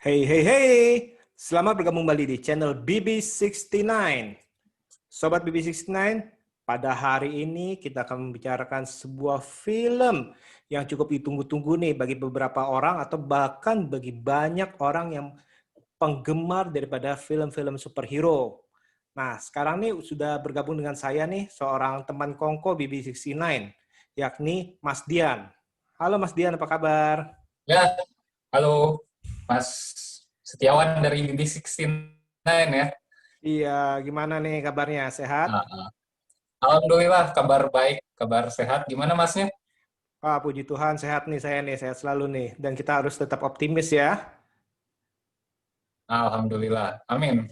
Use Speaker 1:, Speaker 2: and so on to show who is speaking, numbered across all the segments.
Speaker 1: Hey, hey, hey! Selamat bergabung kembali di channel BB69. Sobat BB69, pada hari ini kita akan membicarakan sebuah film yang cukup ditunggu-tunggu nih bagi beberapa orang atau bahkan bagi banyak orang yang penggemar daripada film-film superhero. Nah, sekarang nih sudah bergabung dengan saya nih seorang teman kongko BB69, yakni Mas Dian. Halo Mas Dian, apa kabar?
Speaker 2: Ya, halo Mas Setiawan dari BB69 ya.
Speaker 1: Iya, gimana nih kabarnya? Sehat?
Speaker 2: Ah, ah. Alhamdulillah kabar baik, kabar sehat. Gimana Masnya?
Speaker 1: Puji Tuhan sehat nih saya nih, sehat selalu nih. Dan kita harus tetap optimis ya.
Speaker 2: Alhamdulillah, amin.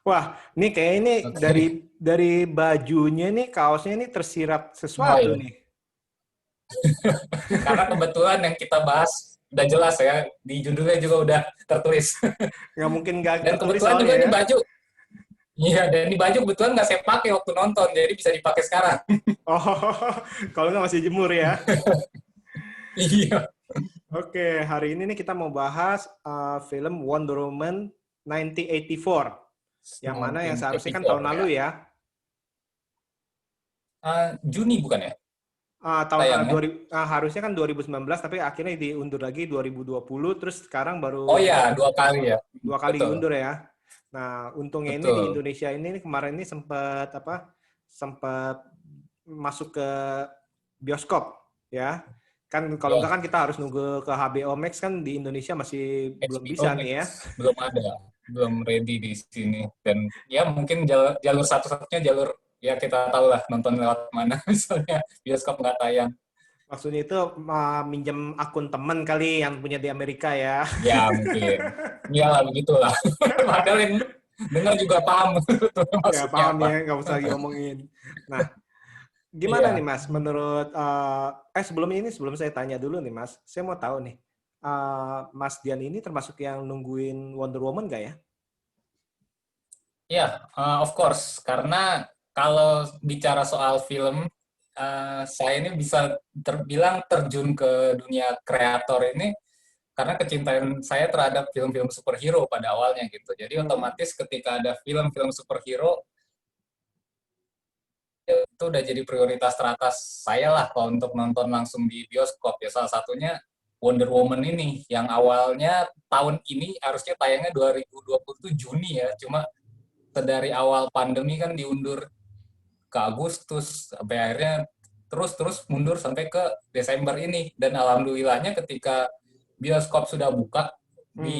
Speaker 1: Wah, ini kayak ini dari
Speaker 2: Oke.
Speaker 1: dari bajunya nih, kaosnya ini tersirat
Speaker 2: Oh
Speaker 1: sesuatu
Speaker 2: iya,
Speaker 1: nih.
Speaker 2: karena kebetulan yang kita bahas udah jelas ya, di judulnya juga udah tertulis.
Speaker 1: Nggak mungkin nggak
Speaker 2: Dan
Speaker 1: tertulis
Speaker 2: kebetulan
Speaker 1: soalnya
Speaker 2: juga
Speaker 1: ya.
Speaker 2: ini baju, iya, dan ini baju kebetulan nggak saya pakai waktu nonton, jadi bisa dipakai sekarang.
Speaker 1: Oh, kalau nggak masih jemur ya.
Speaker 2: Iya.
Speaker 1: Oke, hari ini nih kita mau bahas film Wonder Woman 1984. Yang mana yang seharusnya kan
Speaker 2: 1984
Speaker 1: tahun
Speaker 2: ya.
Speaker 1: lalu ya.
Speaker 2: Juni bukan ya tayangnya?
Speaker 1: Harusnya kan 2019 tapi akhirnya diundur lagi 2020 terus sekarang
Speaker 2: Oh
Speaker 1: baru
Speaker 2: ya, dua kali ya.
Speaker 1: dua kali
Speaker 2: Betul,
Speaker 1: diundur ya. Nah, untungnya ini di
Speaker 2: betul.
Speaker 1: Indonesia ini kemarin ini sempat apa? Sempat masuk ke bioskop ya. Kan kalau enggak
Speaker 2: Ya.
Speaker 1: kan kita harus nunggu ke HBO Max kan di Indonesia masih belum
Speaker 2: HBO
Speaker 1: bisa nih
Speaker 2: Max
Speaker 1: ya.
Speaker 2: belum ada, belum ready di sini. Dan ya mungkin jalur satu-satunya jalur ya kita tahu lah nonton lewat mana misalnya bioskop nggak tayang.
Speaker 1: Maksudnya itu minjem akun temen kali yang punya di Amerika ya.
Speaker 2: Ya mungkin. Iyalah begitulah. Padahal yang dengar juga paham tuh
Speaker 1: Ya
Speaker 2: maksudnya
Speaker 1: paham
Speaker 2: apa.
Speaker 1: ya, nggak usah diomongin. Nah, gimana nih
Speaker 2: Iya.
Speaker 1: Mas, menurut sebelum ini sebelum saya tanya dulu nih Mas, saya mau tahu nih, Mas Dian ini termasuk yang nungguin Wonder Woman nggak ya?
Speaker 2: Iya, of course. Karena kalau bicara soal film, saya ini bisa terbilang terjun ke dunia kreator ini karena kecintaan saya terhadap film-film superhero pada awalnya gitu. Jadi
Speaker 1: Hmm.
Speaker 2: otomatis ketika ada film-film superhero itu udah jadi prioritas teratas saya lah kalau untuk nonton langsung di bioskop ya. Salah satunya Wonder Woman ini yang awalnya tahun ini harusnya tayangnya 2027 Juni ya. Cuma dari awal pandemi kan diundur ke Agustus sampai akhirnya terus mundur sampai ke Desember ini. Dan alhamdulillahnya ketika bioskop sudah buka
Speaker 1: Hmm.
Speaker 2: di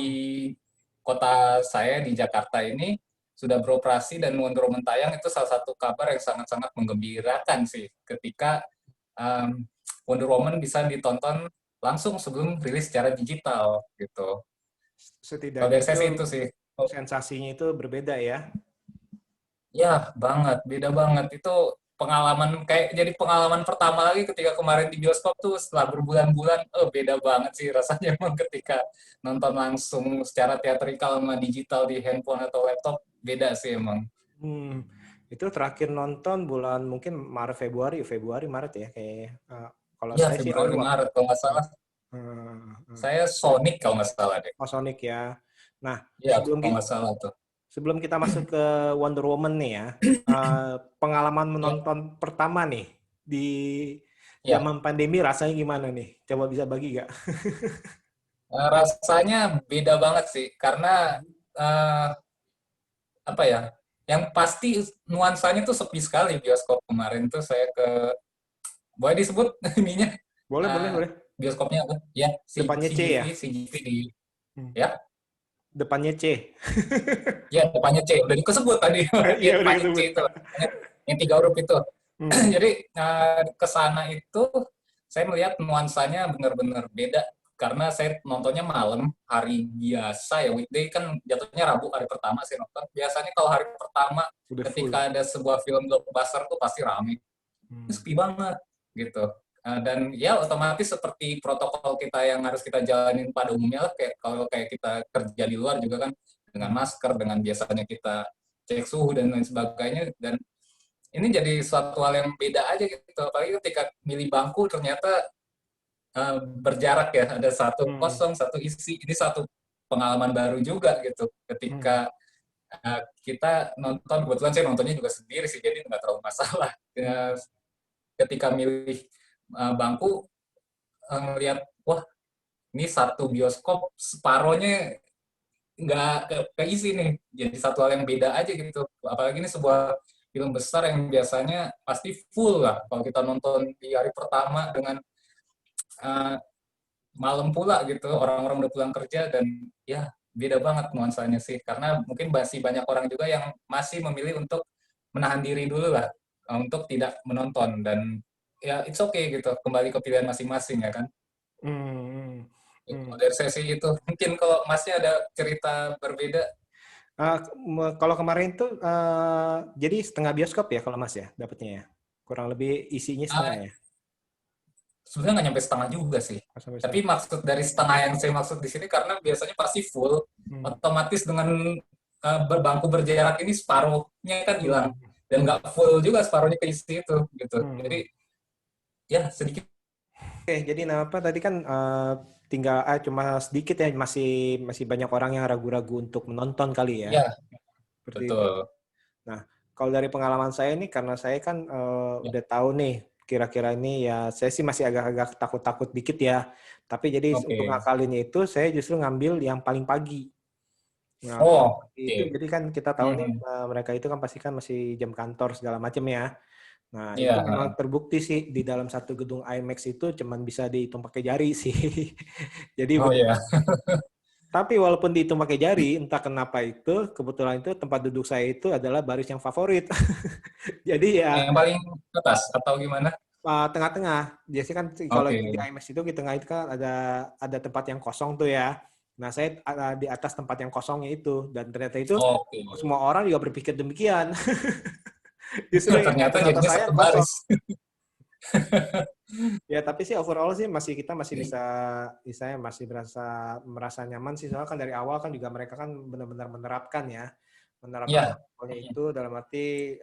Speaker 2: kota saya di Jakarta ini sudah beroperasi dan Wonder Woman tayang, itu salah satu kabar yang sangat-sangat menggembirakan sih ketika um, Wonder Woman bisa ditonton langsung sebelum rilis secara digital gitu. Kalau
Speaker 1: Setidaknya
Speaker 2: dari saya
Speaker 1: itu
Speaker 2: sih itu sih. Oh,
Speaker 1: sensasinya itu berbeda ya.
Speaker 2: ya, banget, beda banget. Itu pengalaman kayak jadi pengalaman pertama lagi ketika kemarin di bioskop tuh setelah berbulan-bulan, beda banget sih rasanya emang ketika nonton langsung secara teatrikal sama digital di handphone atau laptop, beda sih emang.
Speaker 1: Hmm. Itu terakhir nonton bulan mungkin Maret Februari Maret ya kayak kalau
Speaker 2: Ya,
Speaker 1: saya sih
Speaker 2: Februari Maret kalau nggak salah.
Speaker 1: eh,
Speaker 2: Saya Sonic kalau nggak salah deh.
Speaker 1: Sonic ya. Nah,
Speaker 2: Iya, kalau nggak salah tuh.
Speaker 1: sebelum kita masuk ke Wonder Woman nih ya, pengalaman
Speaker 2: Ya,
Speaker 1: menonton pertama nih di
Speaker 2: ya.
Speaker 1: zaman pandemi rasanya gimana nih? Coba bisa bagi nggak?
Speaker 2: Rasanya beda banget sih karena eh, apa ya? Yang pasti nuansanya tuh sepi sekali bioskop kemarin tuh saya ke boleh disebut ininya
Speaker 1: Boleh, boleh,
Speaker 2: eh,
Speaker 1: boleh.
Speaker 2: bioskopnya apa? Ya,
Speaker 1: Depannya C ya?
Speaker 2: CGV di
Speaker 1: Hmm.
Speaker 2: ya,
Speaker 1: Depannya C.
Speaker 2: ya depannya C udah disebut tadi.
Speaker 1: Iya,
Speaker 2: Ya
Speaker 1: udah
Speaker 2: depannya
Speaker 1: kesebut.
Speaker 2: C itu yang tiga huruf itu.
Speaker 1: Hmm.
Speaker 2: Jadi ke sana itu saya melihat nuansanya benar-benar beda karena saya nontonnya malam hari biasa ya, weekday kan jatuhnya Rabu hari pertama saya nonton. Biasanya kalau hari pertama
Speaker 1: Udah full.
Speaker 2: ketika ada sebuah film blockbuster tuh pasti rame,
Speaker 1: Hmm.
Speaker 2: sepi banget gitu. Dan ya otomatis seperti protokol kita yang harus kita jalanin pada umumnya lah, kayak kalau kayak kita kerja di luar juga kan dengan
Speaker 1: Hmm.
Speaker 2: masker, dengan biasanya kita cek suhu dan lain sebagainya. Dan ini jadi suatu hal yang beda aja gitu, apalagi ketika milih bangku ternyata berjarak ya, ada satu
Speaker 1: Hmm.
Speaker 2: kosong satu isi, ini satu pengalaman baru juga gitu. Ketika kita nonton, kebetulan saya nontonnya juga sendiri sih, jadi nggak terlalu masalah. Ketika milih bangku, ngelihat, wah ini satu bioskop separohnya nggak keisi nih, jadi satu hal yang beda aja gitu. Apalagi ini sebuah film besar yang biasanya pasti full lah kalau kita nonton di hari pertama dengan uh, malam pula gitu, orang-orang udah pulang kerja, dan ya beda banget nuansanya sih, karena mungkin masih banyak orang juga yang masih memilih untuk menahan diri dulu lah, untuk tidak menonton, dan ya it's okay gitu, kembali ke pilihan masing-masing ya kan.
Speaker 1: Hmm. Hmm.
Speaker 2: Dari sesi itu, mungkin kalau masnya ada cerita berbeda.
Speaker 1: Kalau kemarin tuh jadi setengah bioskop ya kalau Mas ya dapatnya ya. Kurang lebih isinya setengah
Speaker 2: Uh,
Speaker 1: ya.
Speaker 2: Sebenarnya nggak nyampe setengah juga sih.
Speaker 1: Oh, sampai
Speaker 2: Tapi
Speaker 1: setengah.
Speaker 2: maksud dari setengah yang saya maksud di sini karena biasanya pasti full,
Speaker 1: Hmm.
Speaker 2: otomatis dengan bangku berjarak ini separuhnya kan hilang,
Speaker 1: Hmm.
Speaker 2: dan nggak full juga separuhnya keisi itu gitu.
Speaker 1: Hmm.
Speaker 2: Jadi ya sedikit.
Speaker 1: Oke, jadi nah apa tadi kan tinggal cuma sedikit ya masih masih banyak orang yang ragu-ragu untuk menonton kali ya.
Speaker 2: Ya,
Speaker 1: Seperti itu.
Speaker 2: betul.
Speaker 1: Nah, kalau dari pengalaman saya nih karena saya kan
Speaker 2: Ya,
Speaker 1: udah tahu nih kira-kira ini ya saya sih masih agak-agak takut-takut dikit ya. Tapi jadi untuk
Speaker 2: oke.
Speaker 1: ngakalinnya itu saya justru ngambil yang paling pagi. Nah, paling
Speaker 2: Oh,
Speaker 1: pagi itu
Speaker 2: oke.
Speaker 1: jadi kan kita tahu nih
Speaker 2: Hmm,
Speaker 1: mereka itu kan pasti kan masih jam kantor segala macam ya. Nah, itu
Speaker 2: ya.
Speaker 1: memang terbukti sih di dalam satu gedung IMAX itu cuman bisa dihitung pakai jari sih. Jadi
Speaker 2: Oh
Speaker 1: benar.
Speaker 2: ya.
Speaker 1: Tapi walaupun dihitung pakai jari, entah kenapa itu kebetulan itu tempat duduk saya itu adalah baris yang favorit. Jadi ya
Speaker 2: Yang paling atas atau gimana?
Speaker 1: tengah-tengah. Biasanya kan kalau
Speaker 2: Oke.
Speaker 1: di IMAX itu di tengah itu kan ada tempat yang kosong tuh ya. Nah, saya ada di atas tempat yang kosongnya itu dan ternyata itu
Speaker 2: Oke.
Speaker 1: semua orang juga berpikir demikian. Justru yang di
Speaker 2: Ternyata
Speaker 1: atas
Speaker 2: jadinya
Speaker 1: saya
Speaker 2: satu
Speaker 1: kosong.
Speaker 2: baris.
Speaker 1: Ya, tapi sih overall sih masih bisa saya masih merasa nyaman sih soalnya kan dari awal kan juga mereka kan benar-benar menerapkan
Speaker 2: Ya.
Speaker 1: protokolnya itu dalam arti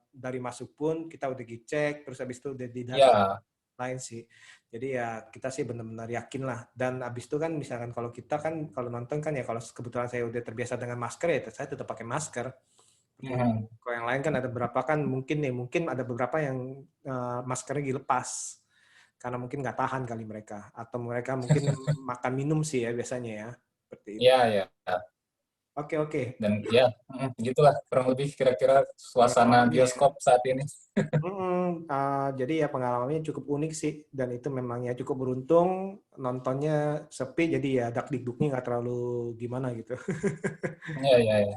Speaker 1: dari masuk pun kita udah dicek terus habis itu udah di data
Speaker 2: Ya.
Speaker 1: lain sih. Jadi ya kita sih benar-benar yakin lah dan habis itu kan misalkan kalau kita kan kalau nonton kan ya kalau kebetulan saya udah terbiasa dengan masker ya saya tetap pakai masker. Seperti itu.
Speaker 2: Hmm.
Speaker 1: Kalau yang lain kan ada beberapa kan mungkin ada beberapa yang maskernya dilepas karena mungkin nggak tahan kali mereka atau mereka mungkin makan minum sih ya biasanya ya seperti itu.
Speaker 2: Ya, ya.
Speaker 1: Oke oke.
Speaker 2: Dan ya, gitulah kurang lebih kira-kira suasana
Speaker 1: Pengalamannya ya.
Speaker 2: bioskop saat ini.
Speaker 1: Jadi ya pengalamannya cukup unik sih dan itu memang ya cukup beruntung nontonnya sepi jadi ya dak dikduknya nggak terlalu gimana gitu.
Speaker 2: Ya, ya, ya.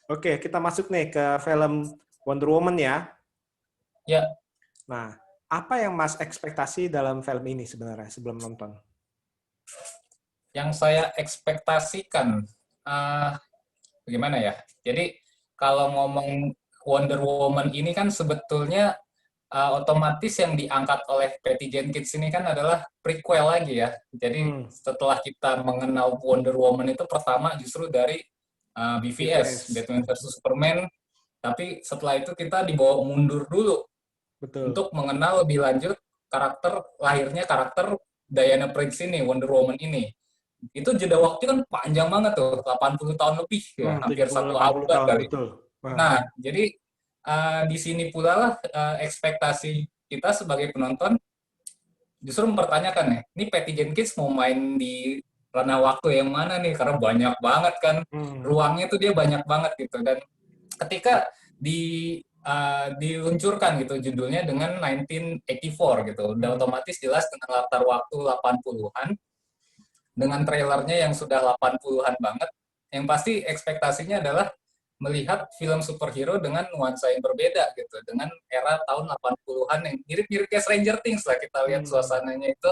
Speaker 1: Oke kita masuk nih ke film Wonder Woman ya.
Speaker 2: Ya,
Speaker 1: Nah apa yang Mas ekspektasi dalam film ini sebenarnya sebelum nonton?
Speaker 2: yang saya ekspektasikan, uh, bagaimana ya? Jadi kalau ngomong Wonder Woman ini kan sebetulnya otomatis yang diangkat oleh Patty Jenkins ini kan adalah prequel lagi ya. Jadi
Speaker 1: Hmm,
Speaker 2: setelah kita mengenal Wonder Woman itu pertama justru dari BVS,
Speaker 1: BVS
Speaker 2: Batman versus Superman, tapi setelah itu kita dibawa mundur dulu
Speaker 1: betul.
Speaker 2: untuk mengenal lebih lanjut karakter Diana Prince ini, Wonder Woman ini. Itu jeda waktu kan panjang banget tuh, 80 tahun lebih ya, hampir satu
Speaker 1: 70-80
Speaker 2: abad
Speaker 1: tahun
Speaker 2: kali.
Speaker 1: betul. Nah,
Speaker 2: Nah, jadi di sini pula lah ekspektasi kita sebagai penonton justru mempertanyakan nih, ini Patty Jenkins mau main di ranah waktu yang mana nih? Karena banyak banget kan,
Speaker 1: hmm,
Speaker 2: ruangnya tuh dia banyak banget gitu. Dan ketika diluncurkan gitu judulnya dengan 1984 gitu, udah
Speaker 1: hmm,
Speaker 2: otomatis jelas dengan latar waktu 80-an, dengan trailernya yang sudah 80-an banget, yang pasti ekspektasinya adalah melihat film superhero dengan nuansa yang berbeda gitu, dengan era tahun 80-an yang mirip-mirip kayak Stranger Things lah, kita lihat
Speaker 1: hmm.
Speaker 2: suasananya itu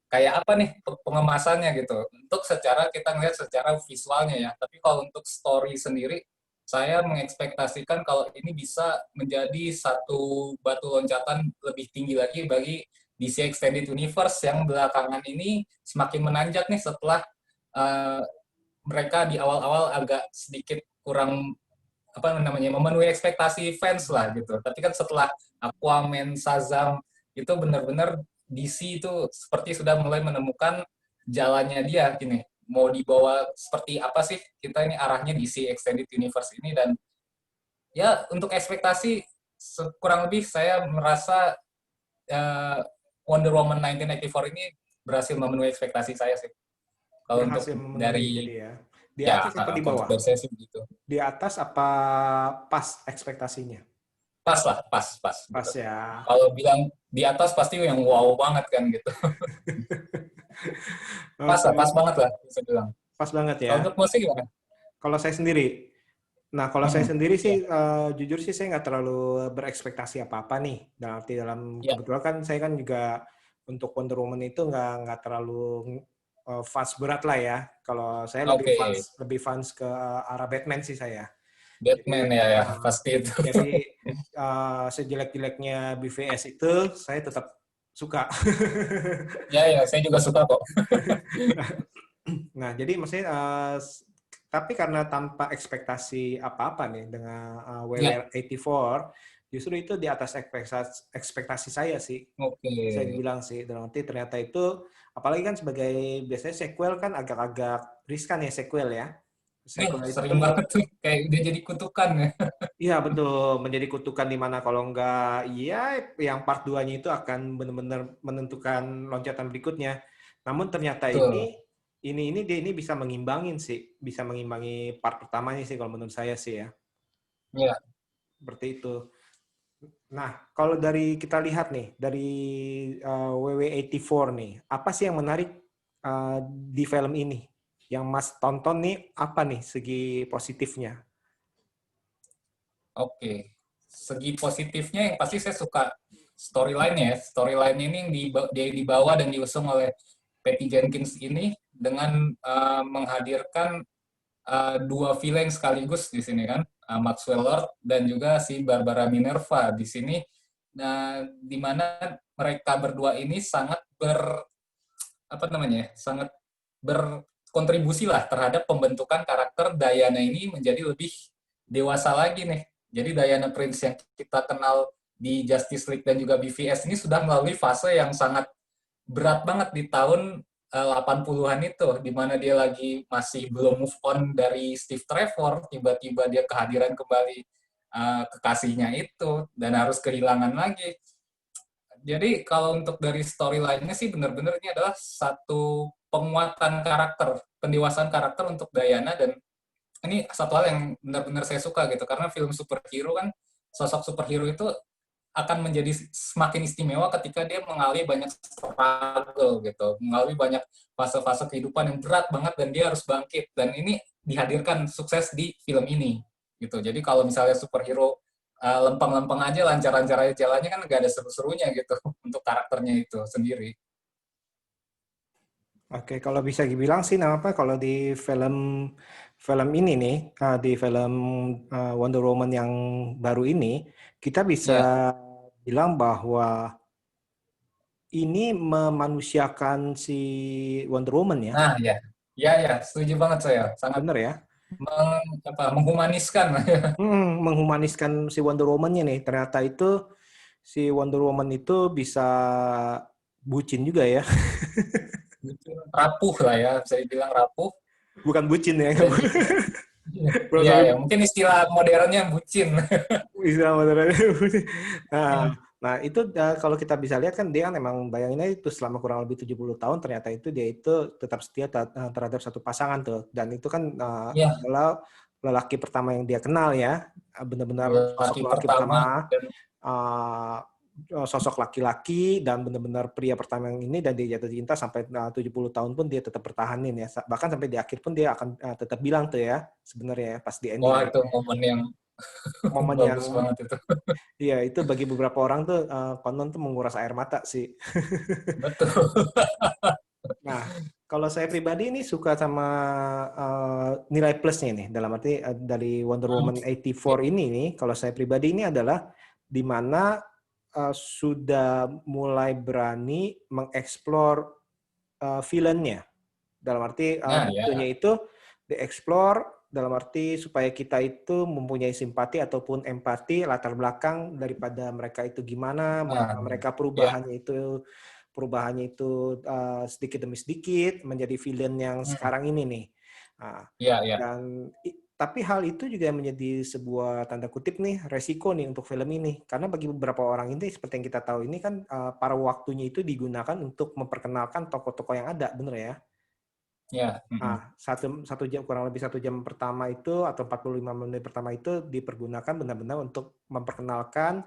Speaker 2: kayak apa nih pengemasannya gitu. Untuk secara kita ngelihat secara visualnya ya, tapi kalau untuk story sendiri saya mengekspektasikan kalau ini bisa menjadi satu batu loncatan lebih tinggi lagi bagi DC Extended Universe yang belakangan ini semakin menanjak nih setelah uh, mereka di awal-awal agak sedikit kurang apa namanya memenuhi ekspektasi fans lah gitu. Tapi kan setelah Aquaman, Shazam itu benar-benar DC itu seperti sudah mulai menemukan jalannya dia gini mau dibawa seperti apa sih kita ini arahnya DC Extended Universe ini. Dan ya untuk ekspektasi kurang lebih saya merasa eh, Wonder Woman 1984 ini berhasil memenuhi ekspektasi saya sih. Kalau untuk
Speaker 1: Berhasil memenuhi jadi
Speaker 2: dari
Speaker 1: ya. Di
Speaker 2: ya
Speaker 1: atas apa di
Speaker 2: kalau untuk
Speaker 1: bawah?
Speaker 2: dari saya sih begitu.
Speaker 1: Di atas apa pas ekspektasinya?
Speaker 2: Pas lah, pas
Speaker 1: Pas
Speaker 2: gitu.
Speaker 1: ya.
Speaker 2: Kalau bilang di atas pasti yang wow banget kan gitu. Pas
Speaker 1: Oke,
Speaker 2: banget lah bisa bilang.
Speaker 1: pas banget ya.
Speaker 2: Kalau untuk musik gimana?
Speaker 1: Kalau saya sendiri, nah kalau saya
Speaker 2: Hmm,
Speaker 1: sendiri
Speaker 2: ya,
Speaker 1: sih, jujur sih saya nggak terlalu berekspektasi apa-apa nih. Dalam arti
Speaker 2: ya,
Speaker 1: kebetulan kan saya kan juga untuk Wonder Woman itu nggak terlalu fans berat lah ya. Kalau saya
Speaker 2: oke.
Speaker 1: lebih fans ke arah Batman sih saya.
Speaker 2: Batman
Speaker 1: Jadi,
Speaker 2: ya, ya pasti itu.
Speaker 1: jadi sejelek-jeleknya BVS itu saya tetap suka.
Speaker 2: Ya, ya, saya juga suka kok.
Speaker 1: Nah, jadi maksudnya, tapi karena tanpa ekspektasi apa-apa nih dengan
Speaker 2: Ya,
Speaker 1: WW84, justru itu di atas ekspektasi saya sih.
Speaker 2: oke.
Speaker 1: Bisa dibilang sih, dalam arti ternyata itu, apalagi kan sebagai biasanya sequel kan agak-agak riskan ya sequel ya.
Speaker 2: Nih,
Speaker 1: Sequel itu,
Speaker 2: sering banget tuh kayak udah jadi kutukan ya.
Speaker 1: iya betul, menjadi kutukan di mana kalau enggak, ya yang part 2-nya itu akan benar-benar menentukan loncatan berikutnya. Namun ternyata
Speaker 2: Betul.
Speaker 1: ini bisa mengimbangin sih, bisa mengimbangi part pertamanya sih kalau menurut saya sih ya.
Speaker 2: Ya,
Speaker 1: Seperti itu. Nah, kalau dari kita lihat nih, dari WW84 nih, apa sih yang menarik di film ini? Yang Mas tonton nih, apa nih segi positifnya?
Speaker 2: oke. Segi positifnya yang pasti saya suka storyline-nya ya. Storyline ini yang dibawa dan diusung oleh Patty Jenkins ini dengan menghadirkan dua villain sekaligus di sini kan, Maxwell Lord dan juga si Barbara Minerva di sini. Nah, di mana mereka berdua ini sangat apa namanya, sangat berkontribusi lah terhadap pembentukan karakter Diana ini menjadi lebih dewasa lagi nih. Jadi Diana Prince yang kita kenal di Justice League dan juga BVS ini sudah melalui fase yang sangat berat banget di tahun 80-an itu, di mana dia lagi masih belum move on dari Steve Trevor, tiba-tiba dia kehadiran kembali kekasihnya itu, dan harus kehilangan lagi. Jadi kalau untuk dari storyline-nya sih benar-benar ini adalah satu penguatan karakter, pendewasaan karakter untuk Diana, dan ini satu hal yang benar-benar saya suka gitu, karena film superhero kan, sosok superhero itu akan menjadi semakin istimewa ketika dia mengalami banyak struggle gitu, mengalami banyak fase-fase kehidupan yang berat banget dan dia harus bangkit, dan ini dihadirkan sukses di film ini gitu. Jadi kalau misalnya superhero lempeng-lempeng aja, lancar-lancar aja jalannya kan nggak ada seru-serunya gitu untuk karakternya itu sendiri.
Speaker 1: Oke, kalau bisa dibilang sih, nah apa kalau di film film ini nih, di film Wonder Woman yang baru ini, kita
Speaker 2: Ya,
Speaker 1: bisa bilang bahwa ini memanusiakan si Wonder Woman ya,
Speaker 2: nah ya, ya ya, setuju banget saya, sangat
Speaker 1: bener ya?
Speaker 2: menghumaniskan.
Speaker 1: Menghumaniskan si Wonder Woman-nya nih. Ternyata itu si Wonder Woman itu bisa bucin juga ya,
Speaker 2: Rapuh lah ya, bisa dibilang rapuh,
Speaker 1: bukan bucin ya,
Speaker 2: dan juga
Speaker 1: belum
Speaker 2: iya
Speaker 1: sampai
Speaker 2: ya, mungkin istilah modernnya bucin.
Speaker 1: istilah modernnya. Nah,
Speaker 2: Hmm,
Speaker 1: nah itu kalau kita bisa lihat kan dia kan emang bayanginnya itu selama kurang lebih 70 tahun ternyata itu dia itu tetap setia terhadap satu pasangan tuh. Dan itu kan
Speaker 2: ya,
Speaker 1: adalah lelaki pertama yang dia kenal ya. Benar-benar sosok
Speaker 2: laki
Speaker 1: lelaki
Speaker 2: pertama
Speaker 1: pertama,
Speaker 2: dan
Speaker 1: uh, sosok laki-laki dan benar-benar pria pertama yang ini, dan dia jatuh cinta sampai 70 tahun pun dia tetap bertahanin ya. Bahkan sampai di akhir pun dia akan tetap bilang tuh ya sebenarnya ya, pas di
Speaker 2: wah
Speaker 1: ending.
Speaker 2: itu momen yang
Speaker 1: Momen yang
Speaker 2: bagus banget itu.
Speaker 1: iya, itu bagi beberapa orang tuh konon tuh menguras air mata sih.
Speaker 2: Betul.
Speaker 1: Nah, kalau saya pribadi ini suka sama nilai plusnya nih, dalam arti dari Wonder
Speaker 2: Hmm,
Speaker 1: Woman
Speaker 2: oke.
Speaker 1: 84 ini nih, kalau saya pribadi ini adalah di mana sudah mulai berani mengeksplor villain-nya. Dalam arti
Speaker 2: Nah
Speaker 1: musuhnya
Speaker 2: ya,
Speaker 1: itu dieksplor dalam arti supaya kita itu mempunyai simpati ataupun empati latar belakang daripada mereka itu gimana,
Speaker 2: nah
Speaker 1: mereka
Speaker 2: ya,
Speaker 1: perubahannya itu perubahannya itu sedikit demi sedikit menjadi villain yang sekarang ini nih. Nah,
Speaker 2: Iya, iya.
Speaker 1: tapi hal itu juga menjadi sebuah tanda kutip nih resiko nih untuk film ini, karena bagi beberapa orang ini seperti yang kita tahu ini kan paruh waktunya itu digunakan untuk memperkenalkan tokoh-tokoh yang ada, bener ya?
Speaker 2: Ya.
Speaker 1: Satu jam, kurang lebih 1 jam pertama itu atau 45 menit pertama itu dipergunakan benar-benar untuk memperkenalkan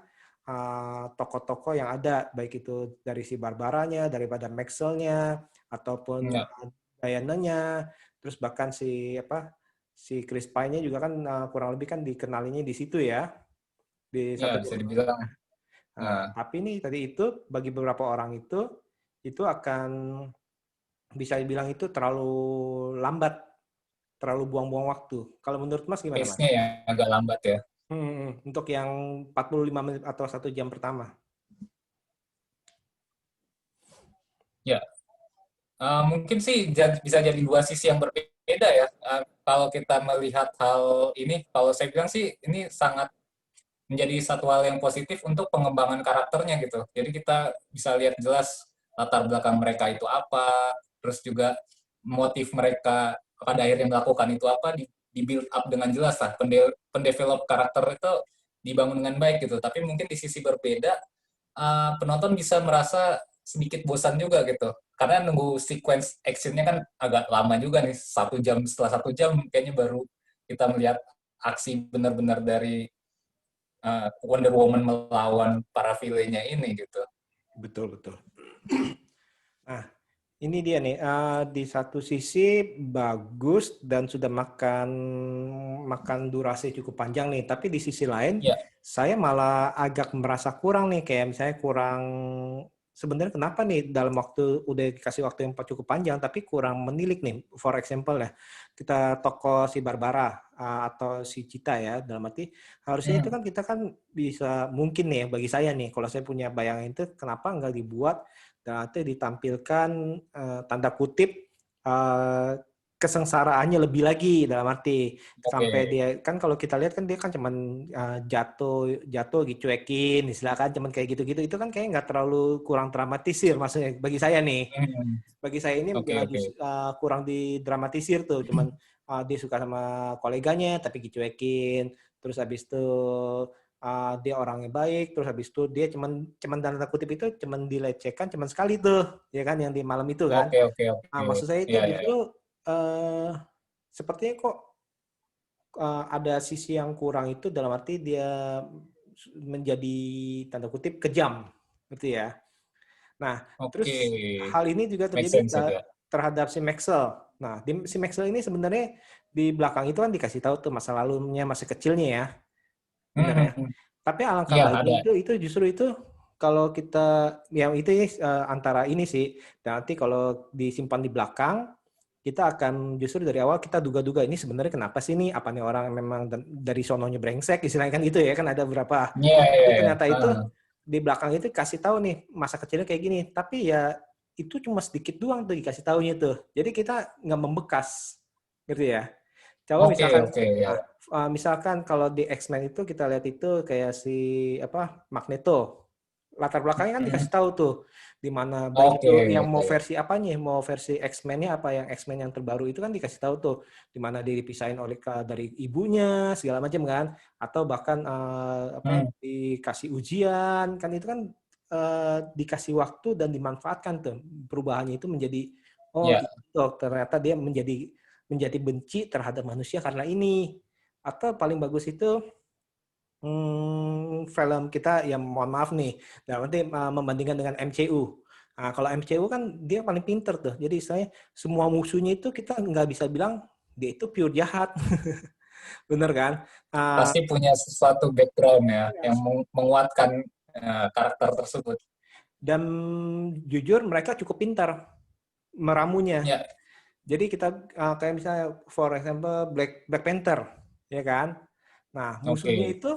Speaker 1: tokoh-tokoh yang ada, baik itu dari si Barbaranya, daripada Maxwell-nya, ataupun
Speaker 2: Ya.
Speaker 1: Diana-nya, terus bahkan si Chris Pine-nya juga kan kurang lebih kan dikenalinya di situ ya, di
Speaker 2: Ya,
Speaker 1: satu
Speaker 2: bisa
Speaker 1: jam.
Speaker 2: dibilang.
Speaker 1: Nah, tapi nih tadi itu bagi beberapa orang itu akan bisa dibilang itu terlalu lambat, terlalu buang-buang waktu. Kalau menurut Mas gimana, Mas?
Speaker 2: Pace-nya yang agak lambat ya.
Speaker 1: Untuk yang 45 menit atau 1 jam pertama.
Speaker 2: Ya, mungkin sih bisa jadi dua sisi yang berbeda ya. Kalau kita melihat hal ini, kalau saya bilang sih ini sangat menjadi satu hal yang positif untuk pengembangan karakternya gitu. Jadi kita bisa lihat jelas latar belakang mereka itu apa, terus juga motif mereka pada akhirnya melakukan itu apa, di build up dengan jelas lah. Pendevelop karakter itu dibangun dengan baik gitu. Tapi mungkin di sisi berbeda, penonton bisa merasa sedikit bosan juga gitu. Karena nunggu sequence actionnya kan agak lama juga nih, 1 jam, setelah 1 jam kayaknya baru kita melihat aksi benar-benar dari Wonder Woman melawan para villainnya ini gitu.
Speaker 1: Betul, betul. Nah, ini dia nih, di satu sisi bagus dan sudah makan durasi cukup panjang nih, tapi di sisi lain
Speaker 2: Ya,
Speaker 1: saya malah agak merasa kurang nih, kayak misalnya kurang, sebenarnya kenapa nih dalam udah dikasih waktu yang cukup panjang tapi kurang menilik nih. For example ya, kita tokoh si Barbara atau si Cita ya, dalam arti harusnya itu kan kita kan bisa mungkin nih bagi saya nih, kalau saya punya bayangan itu kenapa nggak dibuat dan nanti ditampilkan tanda kutip kesengsaraannya lebih lagi, dalam arti sampai
Speaker 2: oke.
Speaker 1: dia kan, kalau kita lihat kan dia kan cuman jatuh dicuekin istilahkan, cuman kayak gitu-gitu, itu kan kayak nggak terlalu, kurang dramatisir maksudnya bagi saya nih.
Speaker 2: Hmm,
Speaker 1: Bagi saya ini
Speaker 2: oke, oke.
Speaker 1: kurang didramatisir tuh, cuman dia suka sama koleganya tapi dicuekin, terus habis itu dia orangnya baik, terus habis itu dia cuman tanda kutip itu cuman dilecehkan cuman sekali tuh, ya kan, yang di malam itu kan.
Speaker 2: Oke, oke, oke.
Speaker 1: Maksud saya itu
Speaker 2: Ya, ya, ya.
Speaker 1: justru sepertinya kok ada sisi yang kurang itu, dalam arti dia menjadi tanda kutip kejam gitu ya. Nah,
Speaker 2: Oke.
Speaker 1: terus hal ini juga
Speaker 2: Make
Speaker 1: terjadi
Speaker 2: sense itu.
Speaker 1: terhadap si Maxwell. Nah, si Maxwell ini sebenarnya di belakang itu kan dikasih tahu tuh masa lalunya, masa kecilnya ya, benar ya.
Speaker 2: Hmm,
Speaker 1: Tapi alangkah
Speaker 2: iya
Speaker 1: baiknya
Speaker 2: ada.
Speaker 1: itu justru itu kalau kita yang itu antara ini sih, dan nanti kalau disimpan di belakang, kita akan justru dari awal kita duga-duga ini sebenarnya kenapa sih nih, apa nih orang memang dari sononya brengsek istilahnya kan gitu ya, kan ada beberapa.
Speaker 2: Iya, iya,
Speaker 1: Tapi
Speaker 2: iya.
Speaker 1: ternyata itu di belakang itu kasih tahu nih masa kecilnya kayak gini, tapi ya itu cuma sedikit doang tuh dikasih tahunya tuh. Jadi kita nggak membekas gitu ya. Coba
Speaker 2: Oke,
Speaker 1: misalkan
Speaker 2: oke, ya.
Speaker 1: misalkan kalau di X-Men itu kita lihat itu kayak si Magneto, latar belakangnya kan dikasih tahu tuh di mana baik
Speaker 2: Oke,
Speaker 1: itu yang mau
Speaker 2: oke.
Speaker 1: versi apanya, mau versi X-Men-nya apa, yang X-Men yang terbaru itu kan dikasih tahu tuh di mana dia dipisahin oleh dari ibunya segala macam kan, atau bahkan
Speaker 2: Hmm,
Speaker 1: dikasih ujian kan, itu kan dikasih waktu dan dimanfaatkan tuh perubahannya itu menjadi, oh
Speaker 2: ya.
Speaker 1: itu ternyata dia menjadi benci terhadap manusia karena ini. Atau paling bagus itu film kita yang mohon maaf nih, nah, nanti membandingkan dengan MCU. Nah, kalau MCU kan dia paling pinter tuh. Jadi istilahnya semua musuhnya itu kita nggak bisa bilang dia itu pure jahat, bener kan? Uh,
Speaker 2: Pasti punya sesuatu background ya yang menguatkan karakter tersebut.
Speaker 1: dan jujur mereka cukup pintar meramunya.
Speaker 2: Ya,
Speaker 1: Jadi kita kayak misalnya for example Black Panther, ya kan? Nah, musuhnya
Speaker 2: oke.
Speaker 1: itu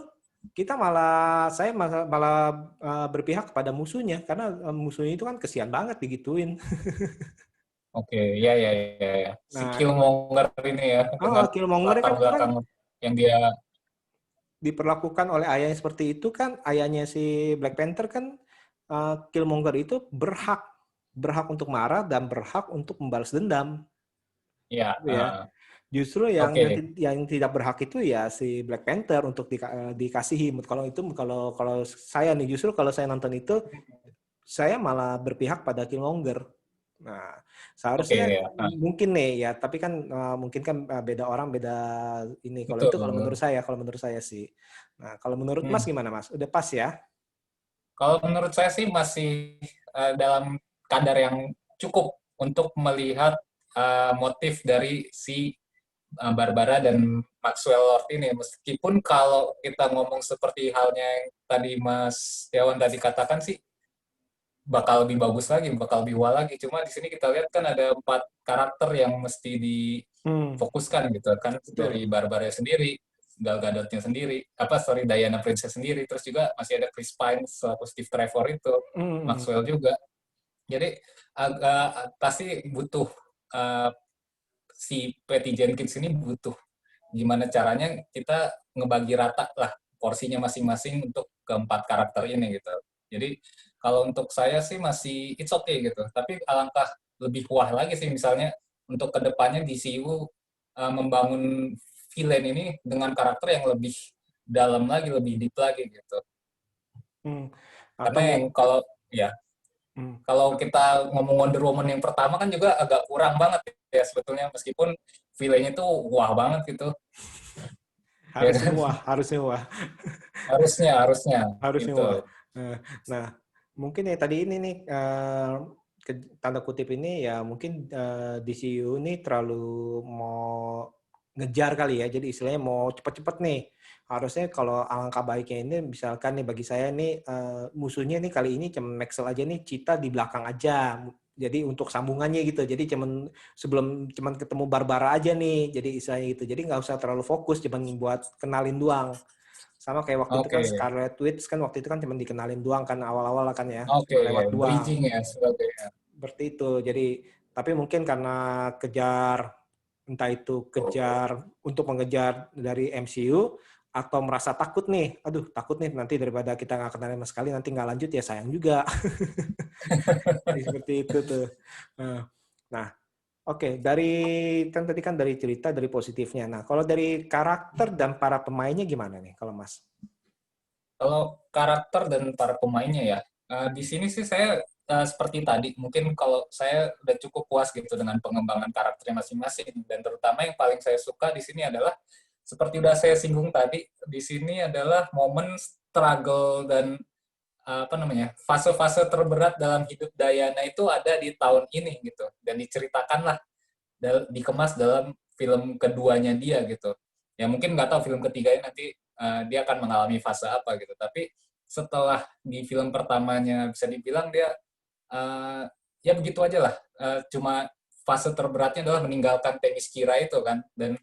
Speaker 1: kita malah saya malah berpihak kepada musuhnya karena musuhnya itu kan kesian banget digituin.
Speaker 2: Oke, ya, ya, ya, ya. Si
Speaker 1: Nah,
Speaker 2: Killmonger ini ya, dengan
Speaker 1: Killmonger
Speaker 2: latar
Speaker 1: kan itu kan
Speaker 2: belakang yang dia.
Speaker 1: diperlakukan oleh ayahnya seperti itu kan, ayahnya si Black Panther kan Killmonger itu berhak berhak untuk marah dan berhak untuk membalas dendam.
Speaker 2: Iya.
Speaker 1: Gitu ya. Justru yang
Speaker 2: Oke.
Speaker 1: yang tidak berhak itu ya si Black Panther untuk dikasihi. Kalau saya nih, justru kalau saya nonton itu saya malah berpihak pada Killmonger. Nah,
Speaker 2: Oke,
Speaker 1: seharusnya
Speaker 2: ya.
Speaker 1: mungkin nih ya, tapi kan mungkin kan beda orang beda ini. Kalau itu
Speaker 2: Betul.
Speaker 1: kalau menurut saya sih. Nah, kalau menurut Mas
Speaker 2: Hmm.
Speaker 1: gimana Mas? Udah pas ya?
Speaker 2: Kalau menurut saya sih masih dalam kadar yang cukup untuk melihat motif dari si Barbara dan Maxwell Lord ini. Meskipun kalau kita ngomong seperti halnya yang tadi Mas Tiawan tadi katakan sih, bakal lebih bagus lagi, bakal lebih wah lagi. Cuma di sini kita lihat kan ada 4 karakter yang mesti
Speaker 1: Hmm,
Speaker 2: difokuskan gitu kan, dari
Speaker 1: betul.
Speaker 2: Barbara sendiri, Gal Gadotnya sendiri, Diana Princess sendiri, terus juga masih ada Chris Pine selaku Steve Trevor itu,
Speaker 1: Hmm,
Speaker 2: Maxwell juga. Jadi pasti butuh uh, si Patty Jenkins ini butuh gimana caranya kita ngebagi rata lah porsinya masing-masing untuk keempat karakter ini gitu. Jadi kalau untuk saya sih masih it's okay gitu. Tapi alangkah lebih wah lagi sih misalnya untuk kedepannya DCU membangun villain ini dengan karakter yang lebih dalam lagi, lebih deep lagi gitu.
Speaker 1: hmm.
Speaker 2: Karena
Speaker 1: Atau
Speaker 2: yang kalau ya
Speaker 1: hmm,
Speaker 2: kalau kita ngomong Wonder Woman yang pertama kan juga agak kurang banget ya sebetulnya meskipun villainnya tuh wah banget gitu. Ya
Speaker 1: harusnya
Speaker 2: kan?
Speaker 1: wah, harusnya wah.
Speaker 2: Harusnya
Speaker 1: Harusnya
Speaker 2: gitu.
Speaker 1: wah. Nah, mungkin ya tadi ini nih tanda kutip ini ya mungkin DCU ini terlalu mau ngejar kali ya. Jadi istilahnya mau cepet-cepet nih. Harusnya kalau alangkah baiknya ini misalkan nih bagi saya nih musuhnya nih kali ini cuma Maxwell aja nih, Cheetah di belakang aja. Jadi untuk sambungannya gitu. Jadi cuman ketemu Barbara aja nih. Jadi istilahnya gitu. Jadi nggak usah terlalu fokus, cuman buat kenalin doang. Sama kayak waktu itu kan
Speaker 2: Oke,
Speaker 1: Scarlet Witch kan waktu itu kan cuma dikenalin doang kan awal-awal kan ya,
Speaker 2: oke,
Speaker 1: cuma lewat doang.
Speaker 2: bridging ya sebagainya.
Speaker 1: Seperti itu. Jadi tapi mungkin karena kejar entah itu kejar untuk mengejar dari MCU atau merasa takut nih, aduh takut nih nanti daripada kita nggak kenalin sama sekali nanti nggak lanjut ya sayang juga. Jadi seperti itu tuh. Nah, nah, oke, dari kan tadi kan dari cerita dari positifnya. Nah, kalau dari karakter dan para pemainnya gimana nih kalau Mas?
Speaker 2: Kalau karakter dan para pemainnya ya, di sini sih saya seperti tadi, mungkin kalau saya udah cukup puas gitu dengan pengembangan karakternya masing-masing, dan terutama yang paling saya suka di sini adalah seperti udah saya singgung tadi, di sini adalah momen struggle dan apa namanya fase-fase terberat dalam hidup Diana itu ada di tahun ini gitu, dan diceritakan lah dikemas dalam film keduanya dia gitu. Ya mungkin nggak tahu film ketiganya nanti dia akan mengalami fase apa gitu. Tapi setelah di film pertamanya bisa dibilang dia uh, ya begitu aja lah. Cuma fase terberatnya adalah meninggalkan tenis kira itu kan. Dan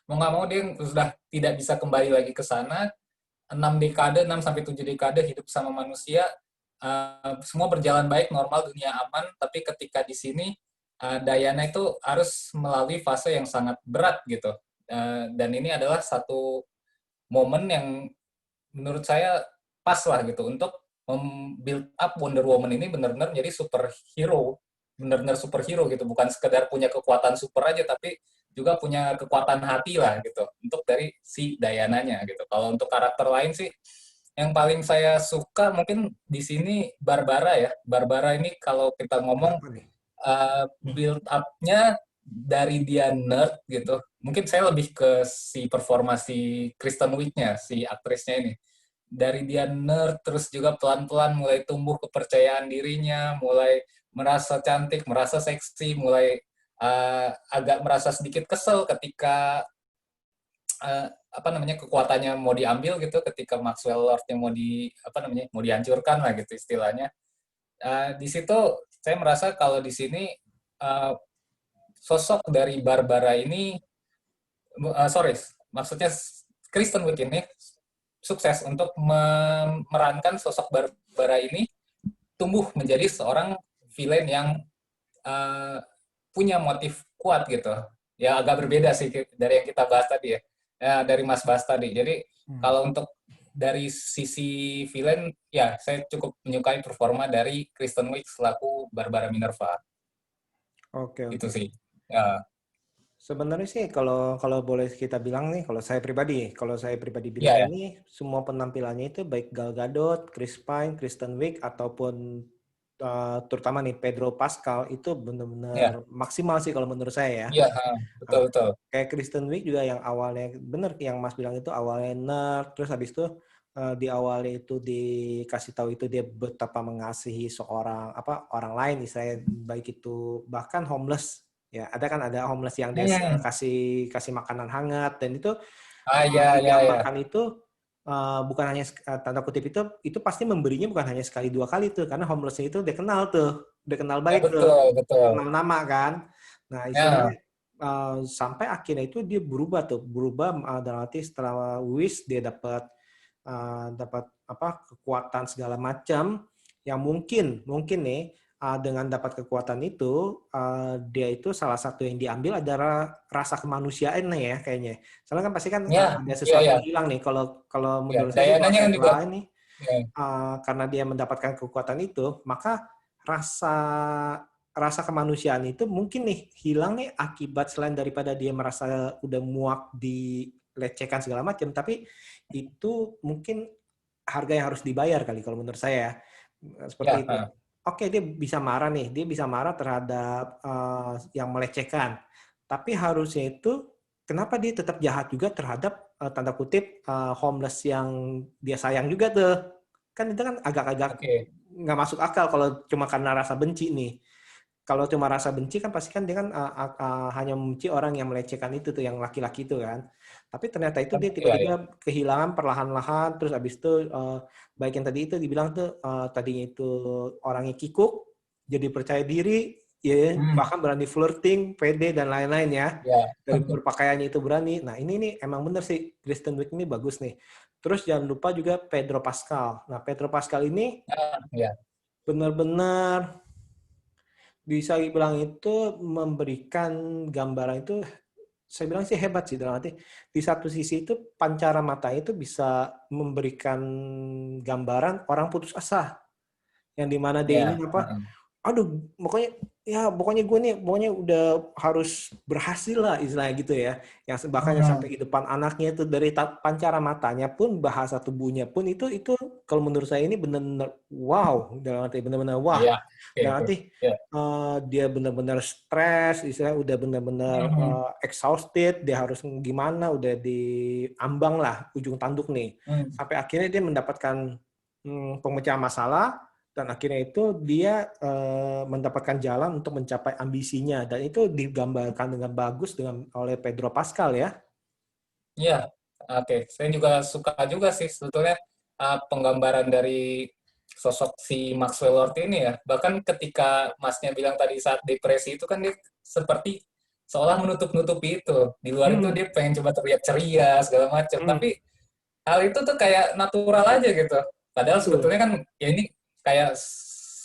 Speaker 2: mau nggak mau dia sudah tidak bisa kembali lagi ke sana. 6 dekade, 6 sampai 7 dekade hidup sama manusia, semua berjalan baik, normal, dunia aman, tapi ketika di sini Diana itu harus melalui fase yang sangat berat gitu. Dan ini adalah satu momen yang menurut saya pas lah gitu untuk build up Wonder Woman ini benar-benar jadi superhero, benar-benar superhero gitu, bukan sekedar punya kekuatan super aja, tapi juga punya kekuatan hati lah gitu untuk dari si Diana-nya gitu. Kalau untuk karakter lain sih yang paling saya suka mungkin di sini Barbara ya. Barbara ini kalau kita ngomong
Speaker 1: Kenapa nih?
Speaker 2: build up-nya dari dia nerd gitu. Mungkin saya lebih ke si performa si Kristen Wiig-nya, si aktrisnya ini. Dari dia nerd, terus juga pelan-pelan mulai tumbuh kepercayaan dirinya, mulai merasa cantik, merasa seksi, mulai agak merasa sedikit kesel ketika apa namanya kekuatannya mau diambil gitu, ketika Maxwell Lord yang mau dihancurkan lah gitu istilahnya. Di situ saya merasa kalau di sini uh, sosok dari Barbara ini, sorry, maksudnya Kristen Wiig ini sukses untuk memerankan sosok Barbara ini tumbuh menjadi seorang villain yang uh, punya motif kuat gitu. Ya agak berbeda sih dari yang kita bahas tadi ya, dari Mas bahas tadi. Jadi
Speaker 1: Hmm.
Speaker 2: kalau untuk dari sisi villain, ya saya cukup menyukai performa dari Kristen Wiig selaku Barbara Minerva.
Speaker 1: Oke,
Speaker 2: Itu
Speaker 1: oke.
Speaker 2: sih. Ya,
Speaker 1: Sebenarnya sih kalau kalau boleh kita bilang nih, kalau saya pribadi bilang
Speaker 2: ya, ya.
Speaker 1: ini semua penampilannya itu baik Gal Gadot, Chris Pine, Kristen Wiig ataupun terutama nih Pedro Pascal itu
Speaker 2: Ya,
Speaker 1: benar-benar maksimal sih kalau menurut saya ya.
Speaker 2: iya, betul
Speaker 1: Ah,
Speaker 2: betul.
Speaker 1: kayak Kristen Wiig juga yang awalnya bener yang Mas bilang itu awalnya nerd, terus habis itu di awalnya itu dikasih tahu itu dia betapa mengasihi seorang apa orang lain, misalnya baik itu bahkan homeless ya, ada homeless yang dia
Speaker 2: Hmm.
Speaker 1: kasih kasih makanan hangat, dan itu
Speaker 2: Ya, ya, ya.
Speaker 1: digambarkan itu bukan hanya tanda kutip itu pasti memberinya bukan hanya sekali dua kali tuh, karena homelessnya itu dia kenal tuh, dia kenal
Speaker 2: Ya,
Speaker 1: baik tuh,
Speaker 2: betul, betul.
Speaker 1: kenal nama kan. Nah
Speaker 2: Ya,
Speaker 1: istilahnya sampai akhirnya itu dia berubah dalam arti setelah wish dia dapat apa kekuatan segala macam yang mungkin nih dengan dapat kekuatan itu dia itu salah satu yang diambil adalah rasa kemanusiaan nih ya kayaknya. Soalnya kan pasti kan
Speaker 2: ya,
Speaker 1: ada
Speaker 2: ya,
Speaker 1: sesuatu
Speaker 2: ya,
Speaker 1: yang hilang nih. Kalau kalau
Speaker 2: ya.
Speaker 1: menurut saya sih kalau
Speaker 2: Diana-nya
Speaker 1: saya
Speaker 2: kan juga,
Speaker 1: telah ini
Speaker 2: ya,
Speaker 1: karena dia mendapatkan kekuatan itu, maka rasa rasa kemanusiaan itu mungkin nih hilang nih akibat selain daripada dia merasa udah muak dilecehkan segala macam, tapi itu mungkin harga yang harus dibayar kali kalau menurut saya ya. Seperti
Speaker 2: ya,
Speaker 1: itu. Oke, dia bisa marah nih, dia bisa marah terhadap yang melecehkan. Tapi harusnya itu kenapa dia tetap jahat juga terhadap tanda kutip homeless yang dia sayang juga tuh. Kan itu kan agak-agak
Speaker 2: oke.
Speaker 1: nggak masuk akal kalau cuma karena rasa benci nih. Kalau cuma rasa benci kan pasti kan dia kan hanya membenci orang yang melecehkan itu tuh, yang laki-laki itu kan. Tapi ternyata itu dia
Speaker 2: Ya, ya.
Speaker 1: tiba-tiba kehilangan perlahan-lahan, terus habis itu baik yang tadi itu dibilang tuh tadinya itu orangnya kikuk, jadi percaya diri, ya
Speaker 2: Hmm,
Speaker 1: bahkan berani flirting, pede dan lain-lain ya.
Speaker 2: ya,
Speaker 1: Dari berpakaiannya itu berani. Nah ini nih emang bener sih Kristen Wiig ini bagus nih. Terus jangan lupa juga Pedro Pascal. Nah Pedro Pascal ini
Speaker 2: ya,
Speaker 1: benar-benar bisa dibilang itu memberikan gambaran itu, saya bilang sih hebat sih, dalam arti di satu sisi itu pancara mata itu bisa memberikan gambaran orang putus asa yang dimana dia ini
Speaker 2: ya.
Speaker 1: apa, aduh pokoknya ya pokoknya gue nih pokoknya udah harus berhasil lah istilahnya gitu ya, yang bahkan yang
Speaker 2: Hmm,
Speaker 1: sampai di depan anaknya itu dari pancara matanya pun bahasa tubuhnya pun itu kalau menurut saya ini benar-benar wow, dalam arti benar-benar wah,
Speaker 2: ya, oke,
Speaker 1: dalam
Speaker 2: oke.
Speaker 1: arti
Speaker 2: Ya.
Speaker 1: dia benar-benar stres istilahnya, udah benar-benar
Speaker 2: Hmm,
Speaker 1: exhausted, dia harus gimana udah diambang lah ujung tanduk nih,
Speaker 2: hmm.
Speaker 1: sampai akhirnya dia mendapatkan pemecahan masalah, dan akhirnya itu dia mendapatkan jalan untuk mencapai ambisinya, dan itu digambarkan dengan bagus oleh Pedro Pascal ya.
Speaker 2: Iya, oke. Saya juga suka juga sih sebetulnya penggambaran dari sosok si Maxwell Lord ini ya. Bahkan ketika Masnya bilang tadi saat depresi itu kan dia seperti seolah menutup-nutupi itu. Di luar itu
Speaker 1: Hmm,
Speaker 2: dia pengen coba terlihat ceria segala macam.
Speaker 1: hmm,
Speaker 2: Tapi hal itu tuh kayak natural aja gitu. Padahal
Speaker 1: betul.
Speaker 2: sebetulnya kan ya ini kayak